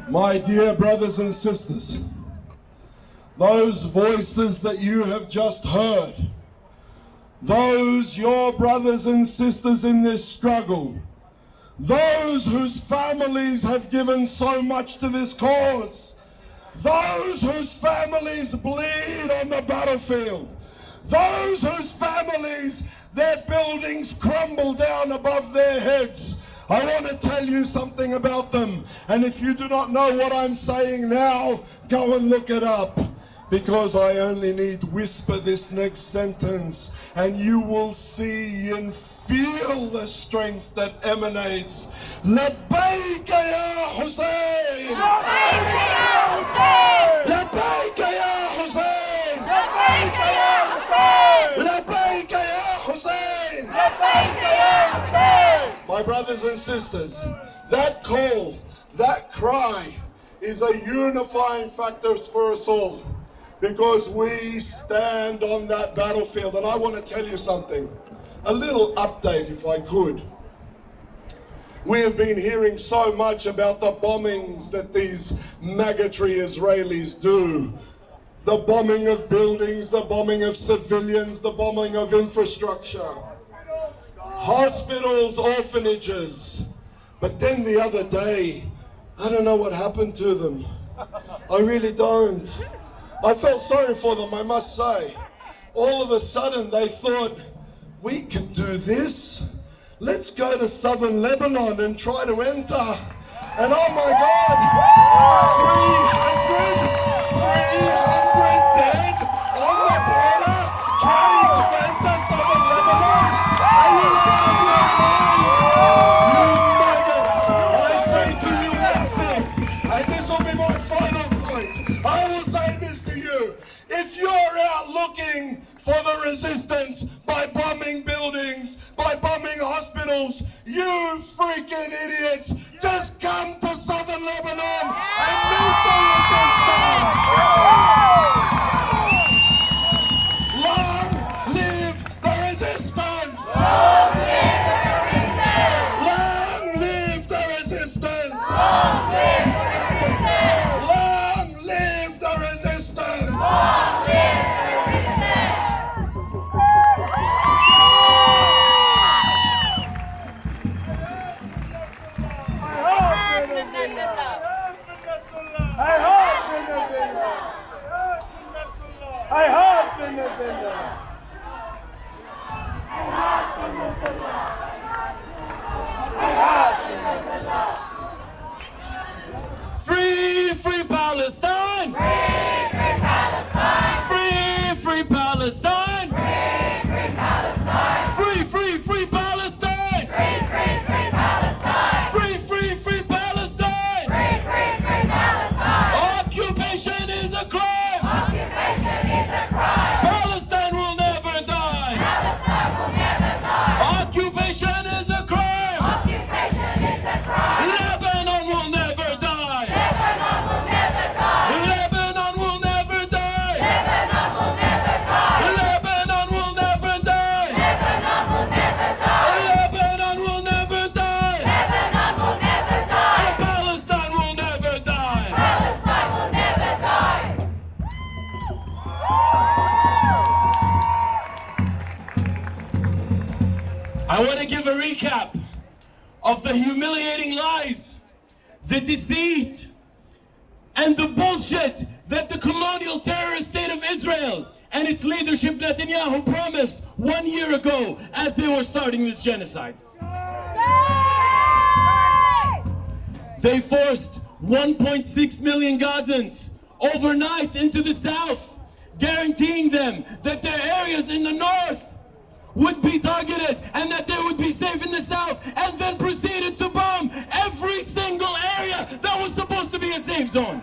My dear brothers and sisters, those voices that you have just heard, those your brothers and sisters in this struggle, those whose families have given so much to this cause, those whose families bleed on the battlefield, those whose families, their buildings crumble down above their heads. I want to tell you something about them. And if you do not know what I'm saying now, go and look it up. Because I only need whisper this next sentence, and you will see and feel the strength that emanates. Labbaik ya Hussein! Labbaik ya Hussein! Labbaik ya Hussein! Labbaik ya Hussein! Labbaik ya Hussein! Labbaik ya Hussein! My brothers and sisters, that call, that cry is a unifying factor for us all. Because we stand on that battlefield. And I want to tell you something. A little update, if I could. We have been hearing so much about the bombings that these maggotry Israelis do. The bombing of buildings, the bombing of civilians, the bombing of infrastructure. Hospitals, orphanages. But then the other day, I don't know what happened to them. I really don't. I felt sorry for them, I must say. All of a sudden they thought, we could do this. Let's go to southern Lebanon and try to enter. And oh my God, 300 dead on the border trying to enter southern Lebanon. Are you out of your mind? You maggots, I say to you one thing, and this will be my final point. I will say this to you. If you're out looking for resistance by bombing buildings, by bombing hospitals. You freaking idiots, just come to southern Lebanon and meet the resistance! Long live the resistance! Long live the resistance! Long live the resistance! Long live the resistance! Long live the resistance! Long live the resistance! Free, free Palestine! Free, free Palestine! Free, free Palestine! Free, free Palestine! Free, free, free Palestine! Free, free, free Palestine! Free, free, free Palestine! Free, free, free Palestine! Occupation is a crime! Occupation is a crime! Palestine will never die! Palestine will never die! Occupation is a crime! Occupation is a crime! Lebanon will never die! Lebanon will never die! Lebanon will never die! Lebanon will never die! Lebanon will never die! Lebanon will never die! Lebanon will never die! Lebanon will never die! And Palestine will never die! Palestine will never die! I want to give a recap of the humiliating lies, the deceit, and the bullshit that the colonial terrorist state of Israel and its leadership Netanyahu promised 1 year ago as they were starting this genocide. They forced 1.6 million Gazans overnight into the south, guaranteeing them that their areas in the north would be targeted and that they would be safe in the south, and then proceeded to bomb every single area that was supposed to be a safe zone.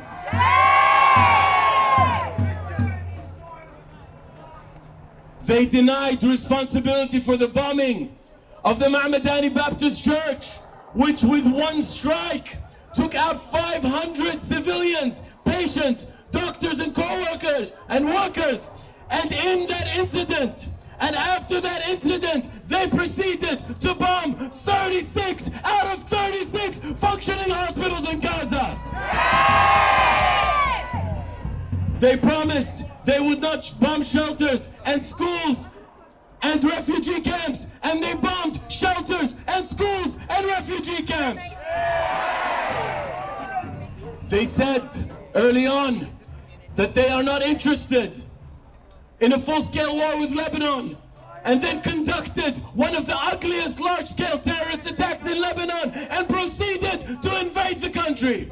They denied responsibility for the bombing of the Mahmadani Baptist Church, which with one strike took out 500 civilians, patients, doctors and co-workers and workers. And in that incident, and after that incident, they proceeded to bomb 36 out of 36 functioning hospitals in Gaza. They promised they would not bomb shelters and schools and refugee camps, and they bombed shelters and schools and refugee camps. They said early on that they are not interested in a full-scale war with Lebanon, and then conducted one of the ugliest large-scale terrorist attacks in Lebanon and proceeded to invade the country.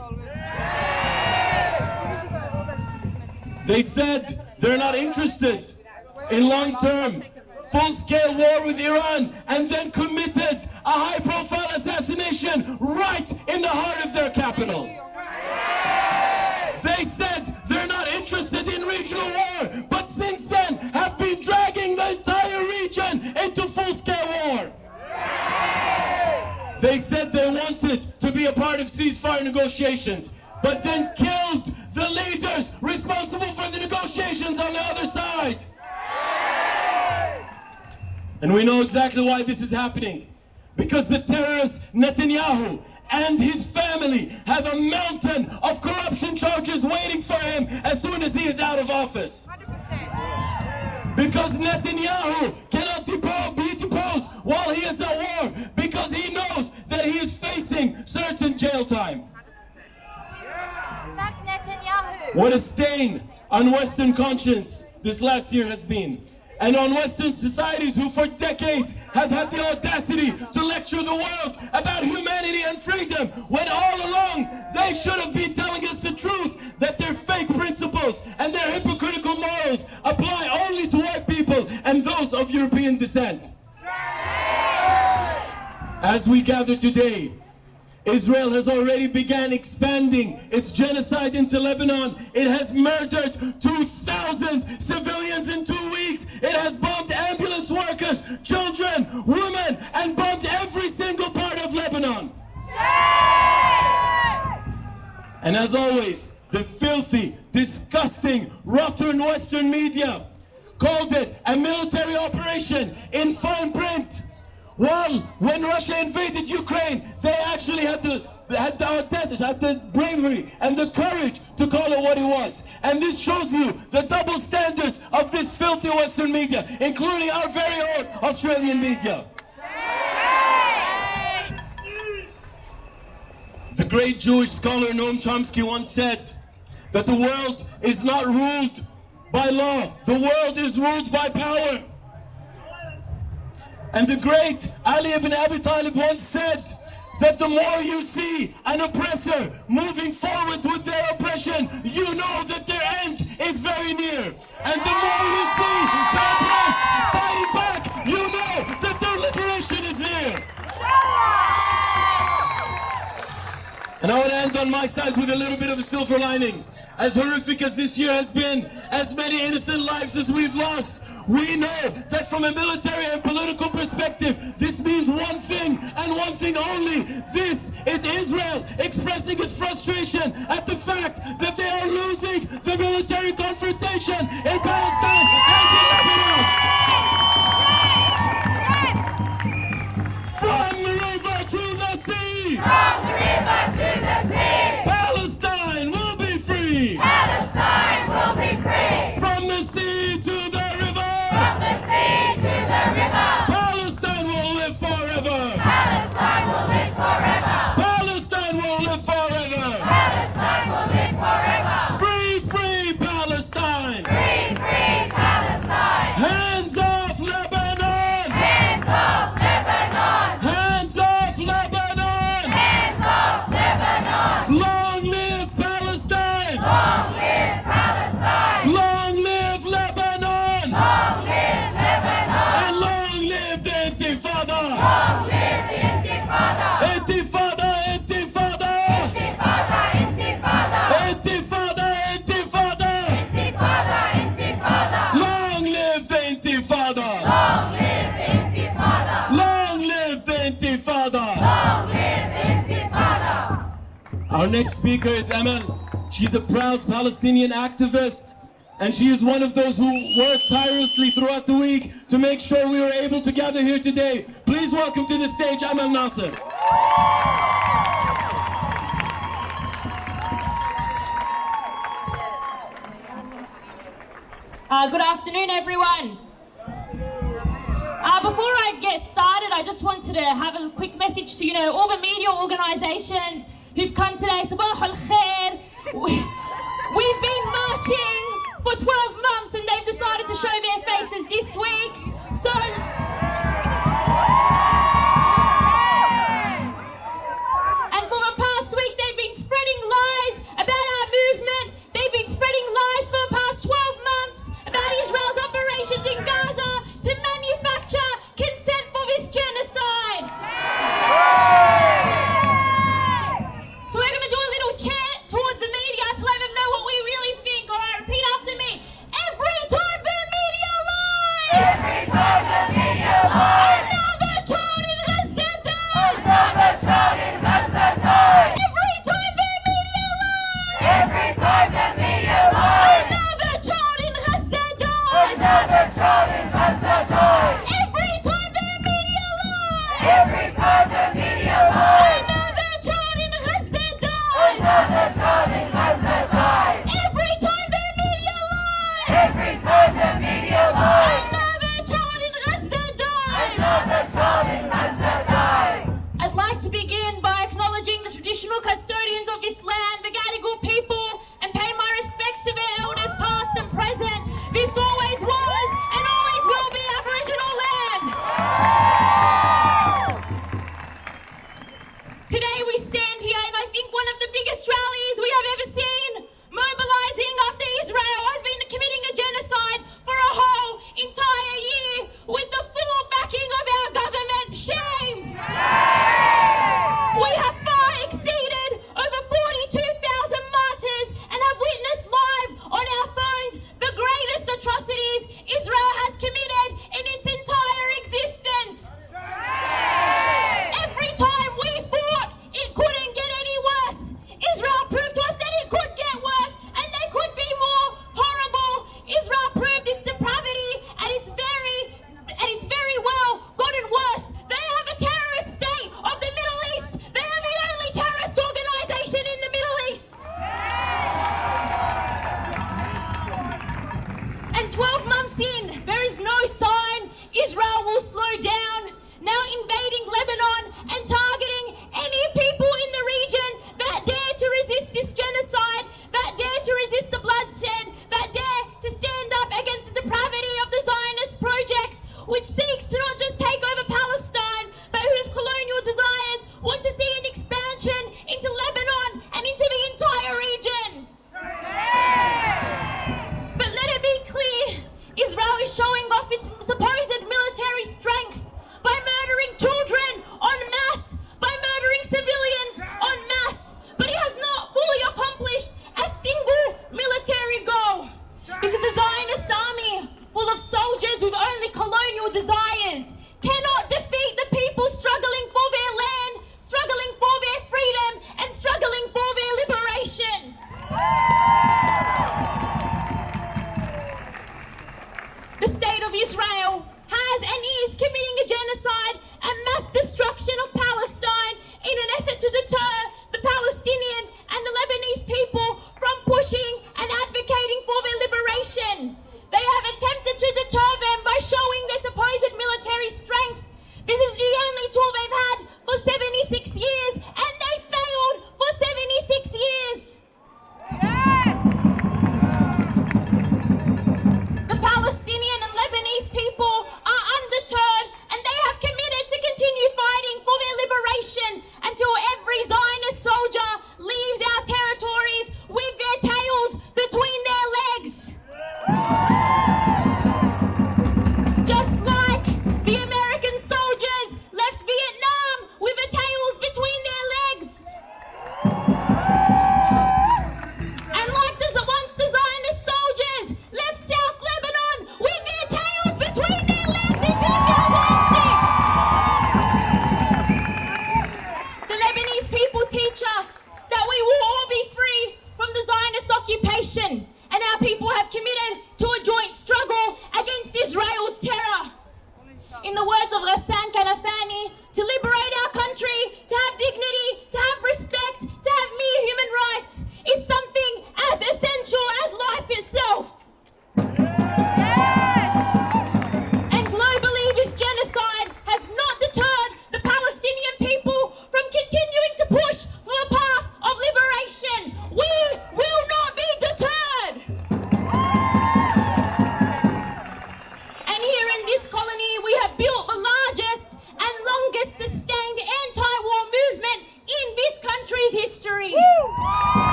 They said they're not interested in long-term full-scale war with Iran, and then committed a high-profile assassination right in the heart of their capital. They said they're not interested in regional war, but since then have been dragging the entire region into full-scale war. They said they wanted to be a part of ceasefire negotiations, but then killed the leaders responsible for the negotiations on the other side. And we know exactly why this is happening. Because the terrorist Netanyahu and his family have a mountain of corruption charges waiting for him as soon as he is out of office. 100%. Because Netanyahu cannot be deposed while he is at war, because he knows that he is facing certain jail time. 100%. Fuck Netanyahu. What a stain on Western conscience this last year has been. And on Western societies who for decades have had the audacity to lecture the world about humanity and freedom, when all along they should have been telling us the truth, that their fake principles and their hypocritical morals apply only to white people and those of European descent. As we gather today Israel has already begun expanding its genocide into Lebanon. It has murdered 2,000 civilians in 2 weeks. It has bombed ambulance workers, children, women, and bombed every single part of Lebanon. And as always, the filthy, disgusting, rotten Western media called it a military operation in fine print. Well, when Russia invaded Ukraine, they actually had the audacity, had the bravery and the courage to call it what it was. And this shows you the double standards of this filthy Western media, including our very own Australian media. The great Jewish scholar Noam Chomsky once said that the world is not ruled by law, the world is ruled by power. And the great Ali ibn Abi Talib once said that the more you see an oppressor moving forward with their oppression, you know that their end is very near. And the more you see the oppressed fighting back, you know that their liberation is near. And I want to end on my side with a little bit of a silver lining. As horrific as this year has been, as many innocent lives as we've lost, we know that from a military and political perspective, this means one thing and one thing only. This is Israel expressing its frustration at the fact that they are losing the military confrontation in Palestine and in Lebanon. From the river to the sea! From the river to the sea! Palestine will be free! Palestine will be free! From the sea to the river! From the sea to the river! Palestine will live forever! Palestine will live forever! Palestine will live forever! Palestine will live forever! Free, free Palestine! Free, free Palestine! Hands off Lebanon! Hands off Lebanon! Hands off Lebanon! Hands off Lebanon! Long live Palestine! Long live Palestine! Long live Lebanon! Long live Lebanon! And long live the Intifada! Long live the Intifada! Intifada! Intifada! Intifada! Intifada! Intifada! Intifada! Intifada! Intifada! Long live the Intifada! Long live the Intifada! Long live the Intifada! Long live the Intifada! Our next speaker is Emel. She's a proud Palestinian activist, and she is one of those who worked tirelessly throughout the week to make sure we were able to gather here today. Please welcome to the stage Emel Nasser. Good afternoon, everyone. Before I get started, I just wanted to have a quick message to, all the media organisations who've come today. Sabah al khair. We've been marching for 12 months and they've decided to show their faces this week. So, and for the past week, they've been spreading lies about our movement. They've been spreading lies for the past 12 months about Israel's operations in Gaza to manufacture consent for this genocide. So we're going to do a little chant towards the media to let them know what we really think. All right, repeat after me. Every time the media lies! Every time the media lies! Another child in Gaza dies! Another child in Gaza dies! Every time the media lies! Every time the media lies! Another child in Gaza dies! Another child in Gaza dies! Every time the media lies! Every time the media lies! Another child in Gaza dies! Another child in Gaza dies! Every time the media lies! Every time the media lies! Another child in Gaza dies! Another child in Gaza dies! I'd like to begin by acknowledging the traditional custodians of this land, the Gadigal people, and pay my respects to their elders past and present. This always was and always will be Aboriginal land. Today we stand here and I think one of the biggest rallies we have ever seen, mobilising after Israel has been committing a genocide for a whole entire year with the full backing of our government. Shame! We have fought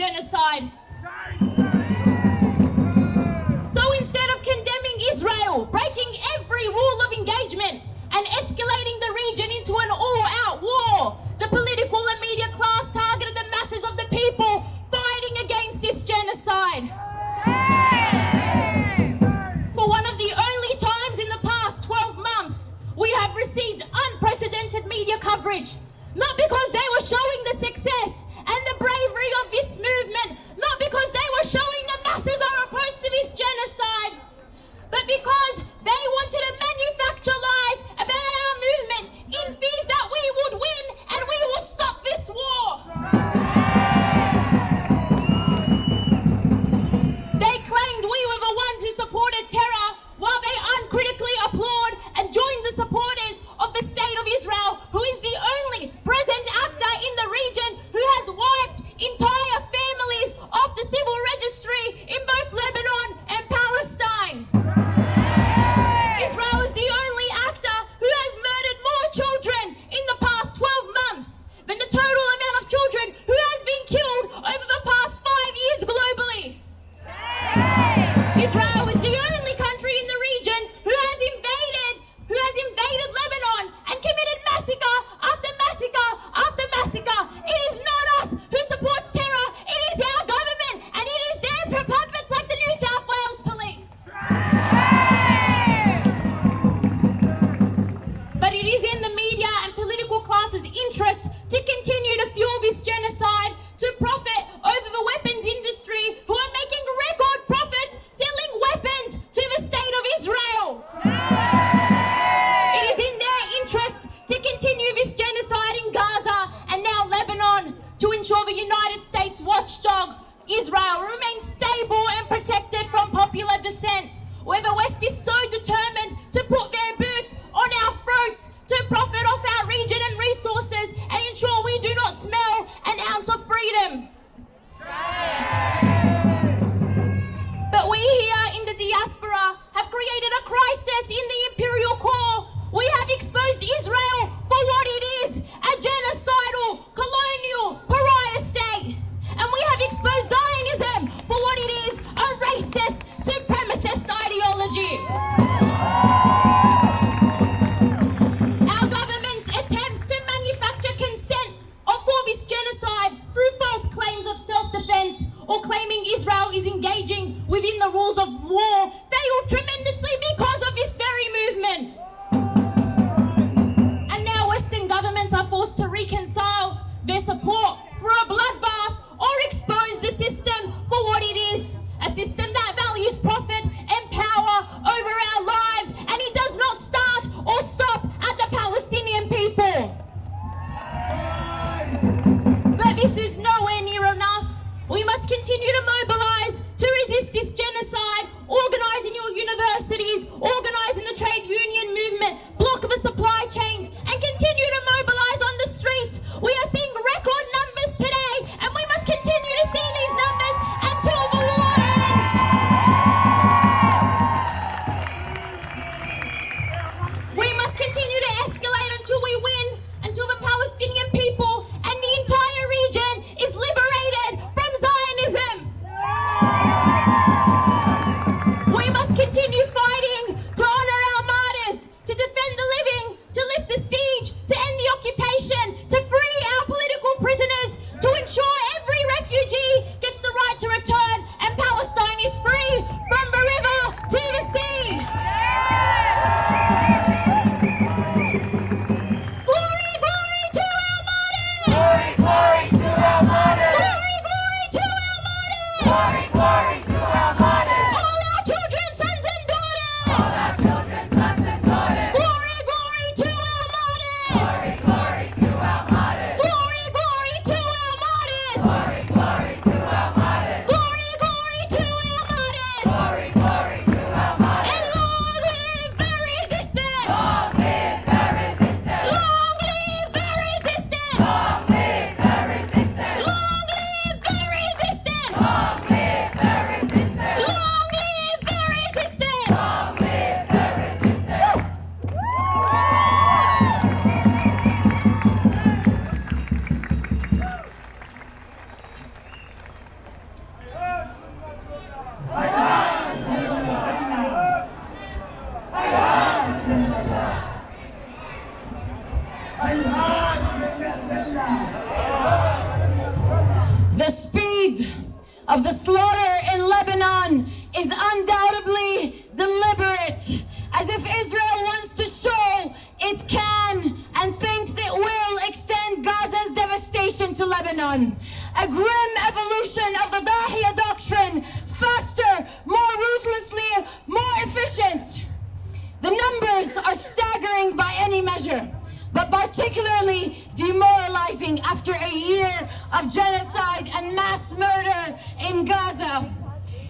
genocide. So instead of condemning Israel, breaking every rule of engagement, and escalating the region into an all-out war, the political and media class targeted the masses of the people fighting against this genocide. For one of the only times in the past 12 months, we have received unprecedented media coverage. Not because they were showing the success and the bravery of this movement, not because they were showing the masses are opposed to this genocide, but because they wanted to manufacture lies about our movement in fears that we would win and we would stop this war. They claimed we were the ones who supported terror, while they uncritically applaud and join the supporters of the State of Israel, who is the only present actor in the region who has wiped entire families off the civil registry in both Lebanon and Palestine. Israel is the only actor who has murdered more children in the past 12 months than the total amount of children who has been killed over the past 5 years globally. Israel is the only country in the region who has invaded Lebanon and committed massacre after massacre after massacre. It is not us who supports terror, it is our government, and it is their puppets like the New South Wales police. But it is in the media and political class's interest to continue to fuel this genocide, to profit over the weapons industry, who are making record profits selling weapons to the State of Israel. It is in their interest to continue this genocide in Gaza and now Lebanon, to ensure the United States watchdog Israel remains stable and protected from popular dissent, where the West is so determined to put their boots on our throats to profit off our region and resources and ensure we do not smell an ounce of freedom. But we here in the diaspora have created a crisis in the imperial core. We have exposed Israel for what it is, a genocidal, colonial, pariah state. And we have exposed Zionism for what it is, a racist, supremacist ideology. Our government's attempts to manufacture consent for this genocide through false claims of self-defense or claiming Israel is engaging within the rules of war failed tremendously because of this very movement. And now Western governments are forced to reconcile their support for a bloodbath or expose the system for what it is, a system that values profit and power over our lives, and it does not start or stop at the Palestinian people. But this is nowhere near enough. We must continue to mobilize to resist this genocide, organize in your universities, organize in the trade union movement, block the supply chains, and continue to mobilize on the streets. We are seeing record numbers today, and we must continue to see these numbers until the war ends. We must continue to escalate until we win, until the Palestinian people and the entire region is liberated from Zionism. of the slaughter in Lebanon is undoubtedly deliberate, as if Israel wants to show it can and thinks it will extend Gaza's devastation to Lebanon. A grim evolution of the Dahiya doctrine, faster, more ruthlessly, more efficient. The numbers are staggering by any measure, but particularly demoralizing after a year of genocide and mass murder in Gaza.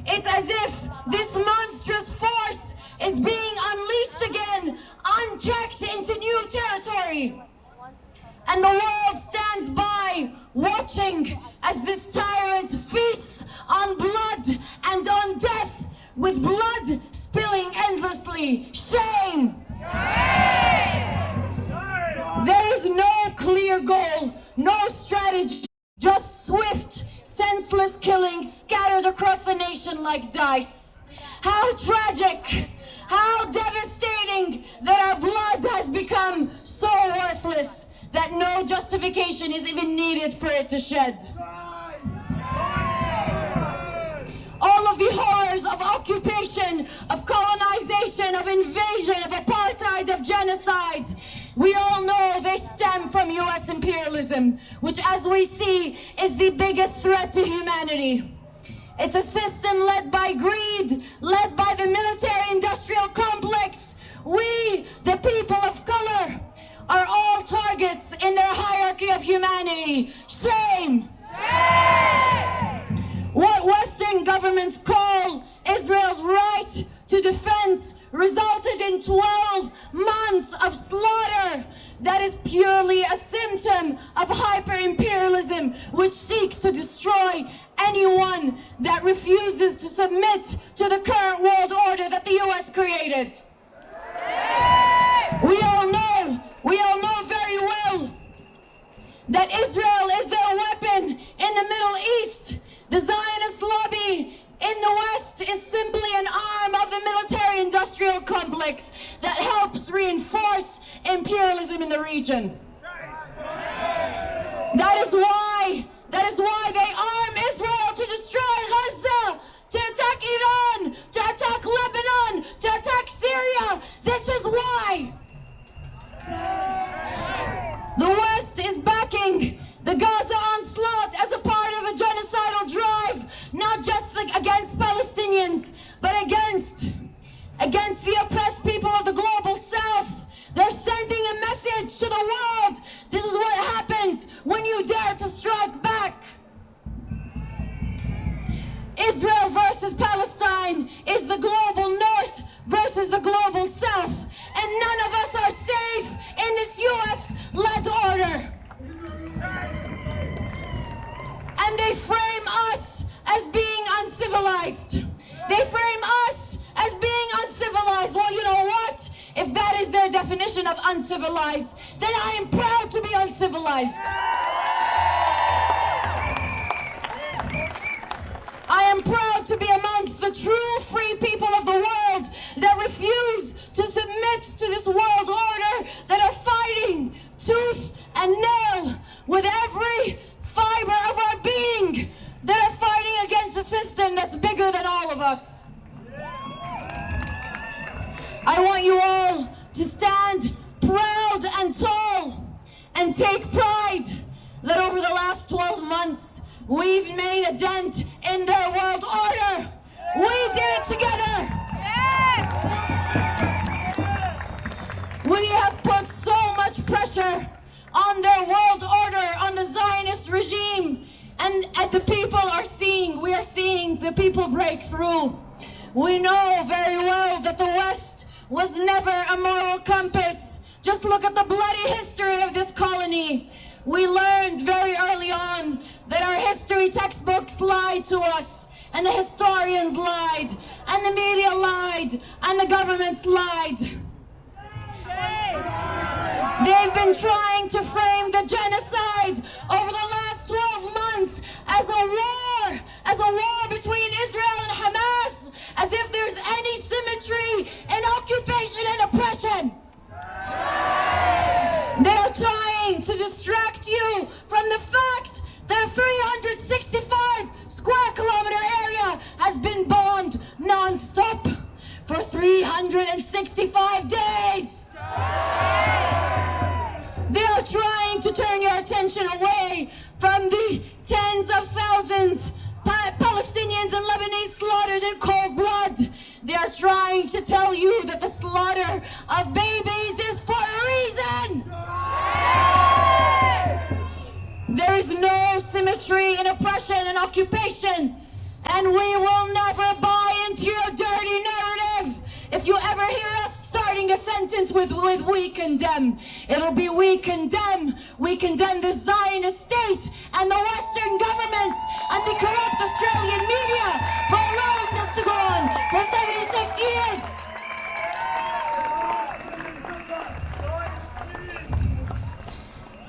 It's as if this monstrous force is being unleashed again, unchecked into new territory. And the world stands by, watching as this tyrant feasts on blood and on death, with blood spilling endlessly. Shame! There is no clear goal, no strategy, just swift, senseless killings scattered across the nation like dice. How tragic, how devastating that our blood has become so worthless that no justification is even needed for it to shed. All of the horrors of occupation, of colonization, of invasion, of apartheid, of genocide, we all know they stem from US imperialism, which, as we see, is the biggest threat to humanity. It's a system led by greed, led by the military-industrial complex. We, the people of color, are all targets in their hierarchy of humanity. Shame! What Western governments call Israel's right to defense resulted in 12 months of slaughter that is purely a symptom of hyper-imperialism, which seeks to destroy anyone that refuses to submit to the current world order that the US created. We all know very well that Israel is their weapon in the Middle East. The Zionist lobby in the West is simply an arm of the military-industrial complex that helps reinforce imperialism in the region. That is why they arm Israel to destroy Gaza, to attack Iran, to attack Lebanon, to attack Syria. This is why. The West is backing the Gaza onslaught as a part of a genocidal drive, not just against Palestinians, but against the oppressed people of the global South. They're sending a message to the world. This is what happens when you dare to strike back. Israel versus Palestine is the global North versus the global South, and none of us are safe in this US-led order. And they frame us as being uncivilized. They frame us as being uncivilized. Well, you know what? If that is their definition of uncivilized, then I am proud to be uncivilized. I am proud to be amongst the true free people of the world that refuse to submit to this world order, that are fighting tooth and nail with every fiber of our being, that are fighting against a system that's bigger than all of us. I want you all to stand proud and tall and take pride that over the last 12 months we've made a dent in their world order. We did it together. We have put so much pressure on their world order, on the Zionist regime, and the people are seeing, we are seeing the people break through. We know very well that the West was never a moral compass. Just look at the bloody history of this colony. We learned very early on that our history textbooks lied to us, and the historians lied, and the media lied, and the governments lied. They've been trying to frame the genocide over the last 12 months as a war between Israel and Hamas, as if there's any symmetry in occupation and oppression. They are trying to distract you from the fact that a 365 square kilometer They are trying to tell you that the slaughter of babies is for a reason. There is no symmetry in oppression and occupation, and we will never buy into your dirty narrative. If you ever hear us starting a sentence with we condemn, it'll be we condemn. We condemn the Zionist state and the Western governments and the corrupt Australian media for allowing this to go on for 76 years.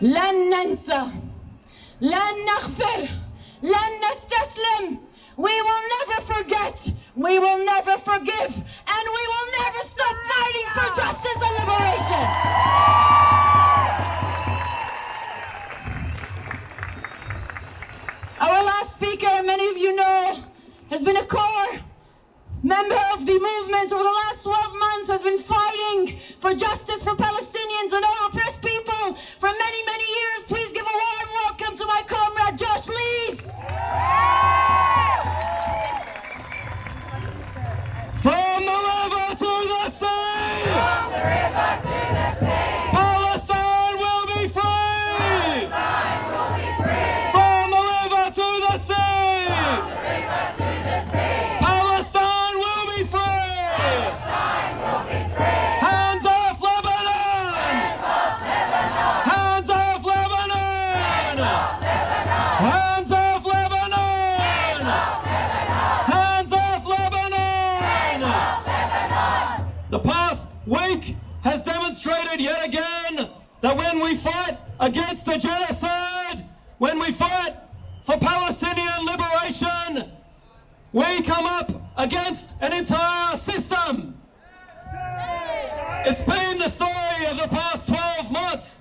لن ننسى, لن نغفر, لن نستسلم. We will never forget, we will never forgive, and we will never stop fighting for justice and liberation. Our last speaker, many of you know, has been a core member of the movement over the last 12 months, has been fighting for justice for Palestinians and all oppressed people for many, many years. Please give a warm welcome to my comrade, Josh Lees. From the river to the sea! From the river to the sea! Palestine will be free! Palestine will be free! From the river to the sea! From the river to the sea! Palestine will be free! Palestine will be free! Hands off Lebanon! Hands off Lebanon! Hands off Lebanon! Hands off Lebanon! Hands off Lebanon! Hands off Lebanon! The past week has demonstrated yet again that when we fight against the genocide, when we fight for Palestinian liberation, we come up against an entire system. It's been the story of the past 12 months.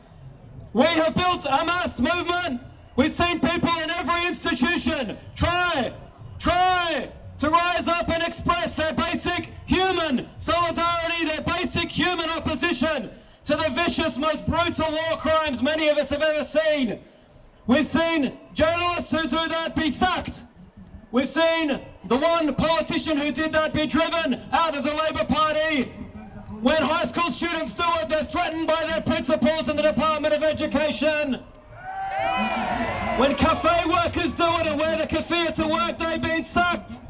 We have built a mass movement. We've seen people in every institution try to rise up and express their basic human solidarity, their basic human opposition to the vicious, most brutal war crimes many of us have ever seen. We've seen journalists who do that be sacked. We've seen the one politician who did that be driven out of the Labour Party. When high school students do it, they're threatened by their principals in the Department of Education. When cafe workers do it and wear the keffiyeh to work, they've been sacked.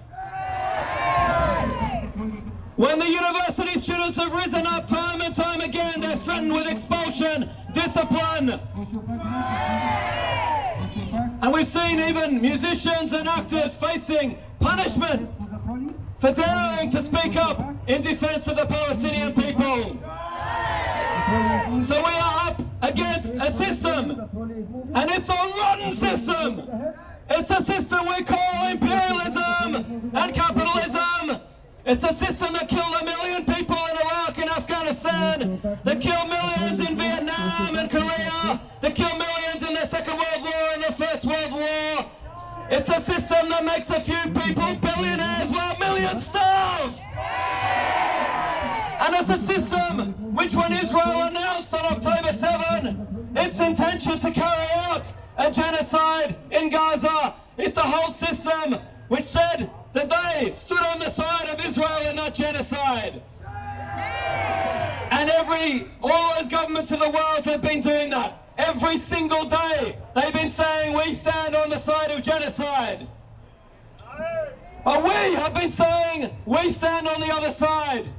When the university students have risen up time and time again, they're threatened with expulsion, discipline. And we've seen even musicians and actors facing punishment for daring to speak up in defense of the Palestinian people. So we are up against a system, and it's a rotten system. It's a system we call imperialism and capitalism. It's a system that killed 1 million people in Iraq and Afghanistan, that killed millions in Vietnam and Korea, that killed millions in the Second World War and the First World War. It's a system that makes a few people billionaires while millions starve. And it's a system which, when Israel announced on October 7 its intention to carry out a genocide in Gaza, it's a whole system which said that they stood on the side of Israel and not genocide. And all those governments of the world have been doing that. Every single day they've been saying we stand on the side of genocide. But we have been saying we stand on the other side.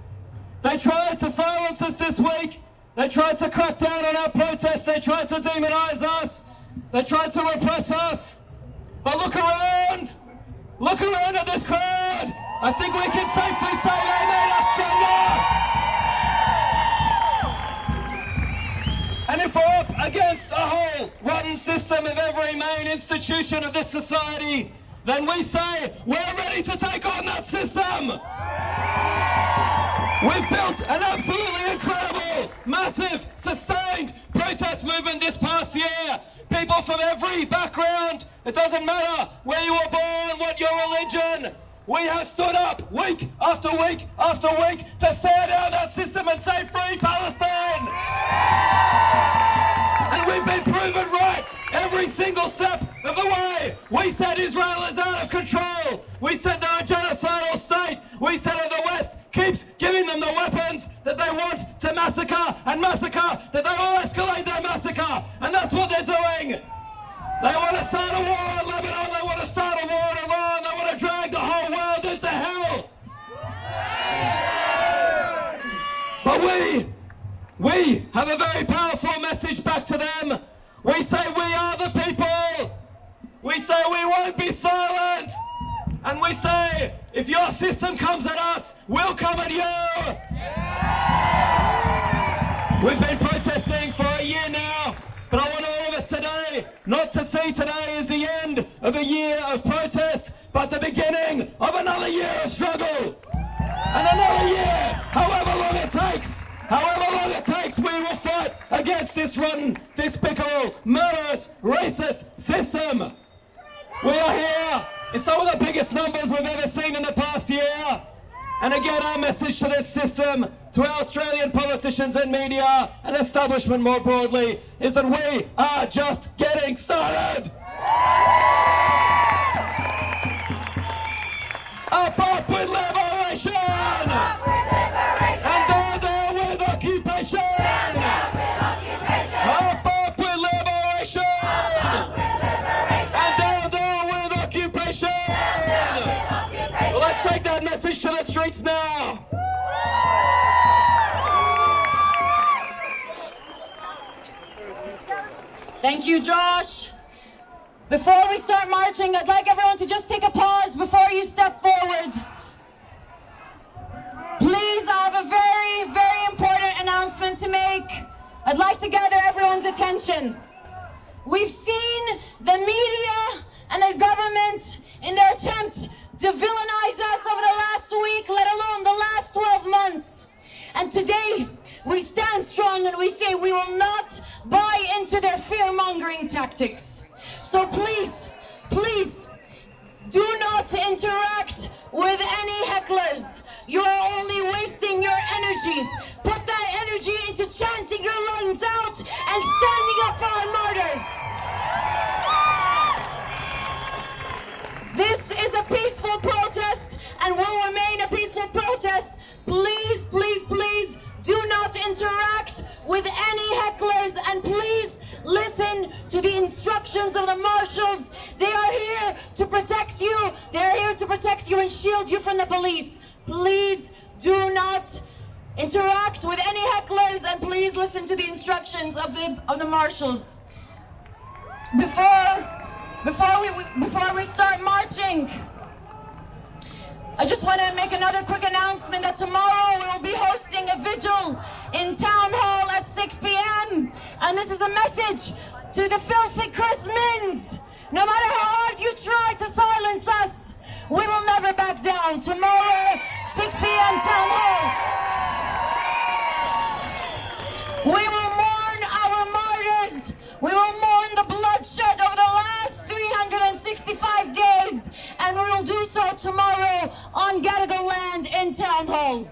They tried to silence us this week. They tried to crack down on our protests. They tried to demonize us. They tried to repress us. But look around. Look around at this crowd. I think we can safely say they made us stronger. And if we're up against a whole rotten system of every main institution of this society, then we say we're ready to take on that system. We've built an absolutely incredible, massive, sustained protest movement this past year. People from every background, it doesn't matter where you were born, what your religion. We have stood up week after week after week to tear down that system and say free Palestine. And we've been proven right every single step of the way. We said Israel is out of control. We said they're a genocidal state. We said in the West and massacre, that they will escalate their massacre. And that's what they're doing. They want to start a war in Lebanon, they want to start a war in Iran, they want to drag the whole world into hell. But we have a very powerful message back to them. We say we are the people. We say we won't be silent. And we say, if your system comes at us, we'll come at you. We've been protesting for a year now. But I want all of us today not to see today as the end of a year of protest, but the beginning of another year of struggle. And another year, however long it takes, we will fight against this rotten, despicable, murderous, racist system. We are here in some of the biggest numbers we've ever seen in the past year. And again, our message to this system, to our Australian politicians and media and establishment more broadly, is that we are just getting started. Up with liberation! And down with occupation! Up with liberation! And down with occupation! Well, let's take that message to the streets now. Thank you, Josh. Before we start marching, I'd like everyone to just take a pause before you step forward. Please, I have a very, very important announcement to make. I'd like to gather everyone's attention. We've seen the media and the government in their attempt to villainize us over the last week, let alone the last 12 months. And today, we stand strong and we say we will not buy into their fear-mongering tactics. So please, please, do not interact with any hecklers. You are only wasting your energy. Put that energy into chanting your lungs out and standing up for our martyrs. This is a peaceful protest and will remain a peaceful protest. Please, please, please do not interact with any hecklers, and please listen to the instructions of the marshals. They are here to protect you. They are here to protect you and shield you from the police. Please do not interact with any hecklers, and please listen to the instructions of the marshals. Before we start marching, I just want to make another quick announcement that tomorrow we will be hosting a vigil in Town Hall at 6 p.m. And this is a message to the filthy Chris Minns. No matter how hard you try to silence us, we will never back down. Tomorrow, 6 p.m. Town Hall. We will mourn our martyrs. We will mourn the bloodshed over the last 365 days. And we will do so tomorrow on Gadigal land in Town Hall.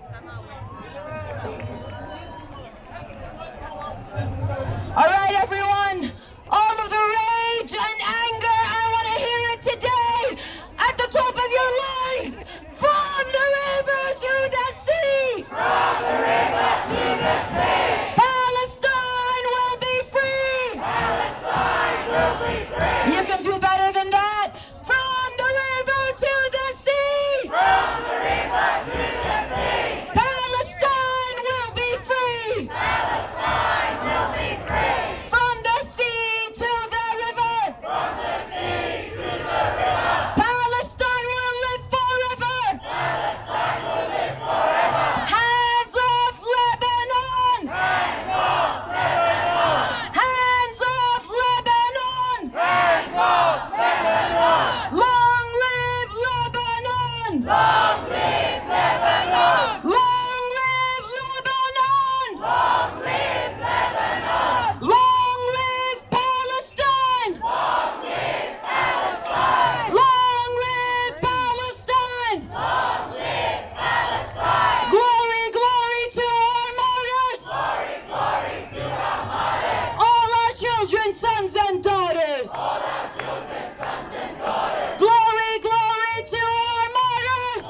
All right, everyone. All of the rage and anger, I want to hear it today at the top of your lungs. From the river to the sea. From the river to the sea. Palestine will be free. Palestine will be free. You can do better than that. From the river to the sea. From the river to the sea. Palestine will be free. Palestine will be free. From the sea to the river. From the sea to the river. Palestine will live forever. Palestine will live forever. Hands off Lebanon. Hands off Lebanon. Hands off Lebanon. Hands off Lebanon. Long live Lebanon. Long live Lebanon. Long live Lebanon. Long live Lebanon. Long live Palestine. Long live Palestine. Long live Palestine. Long live Palestine. Glory, glory to our martyrs. Glory, glory to our martyrs. All our children, sons and daughters. All our children, sons and daughters. Glory, glory to our martyrs.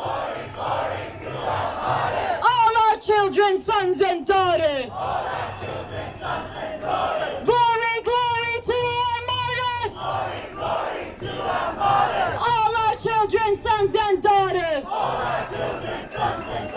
sons and daughters. All our children, sons and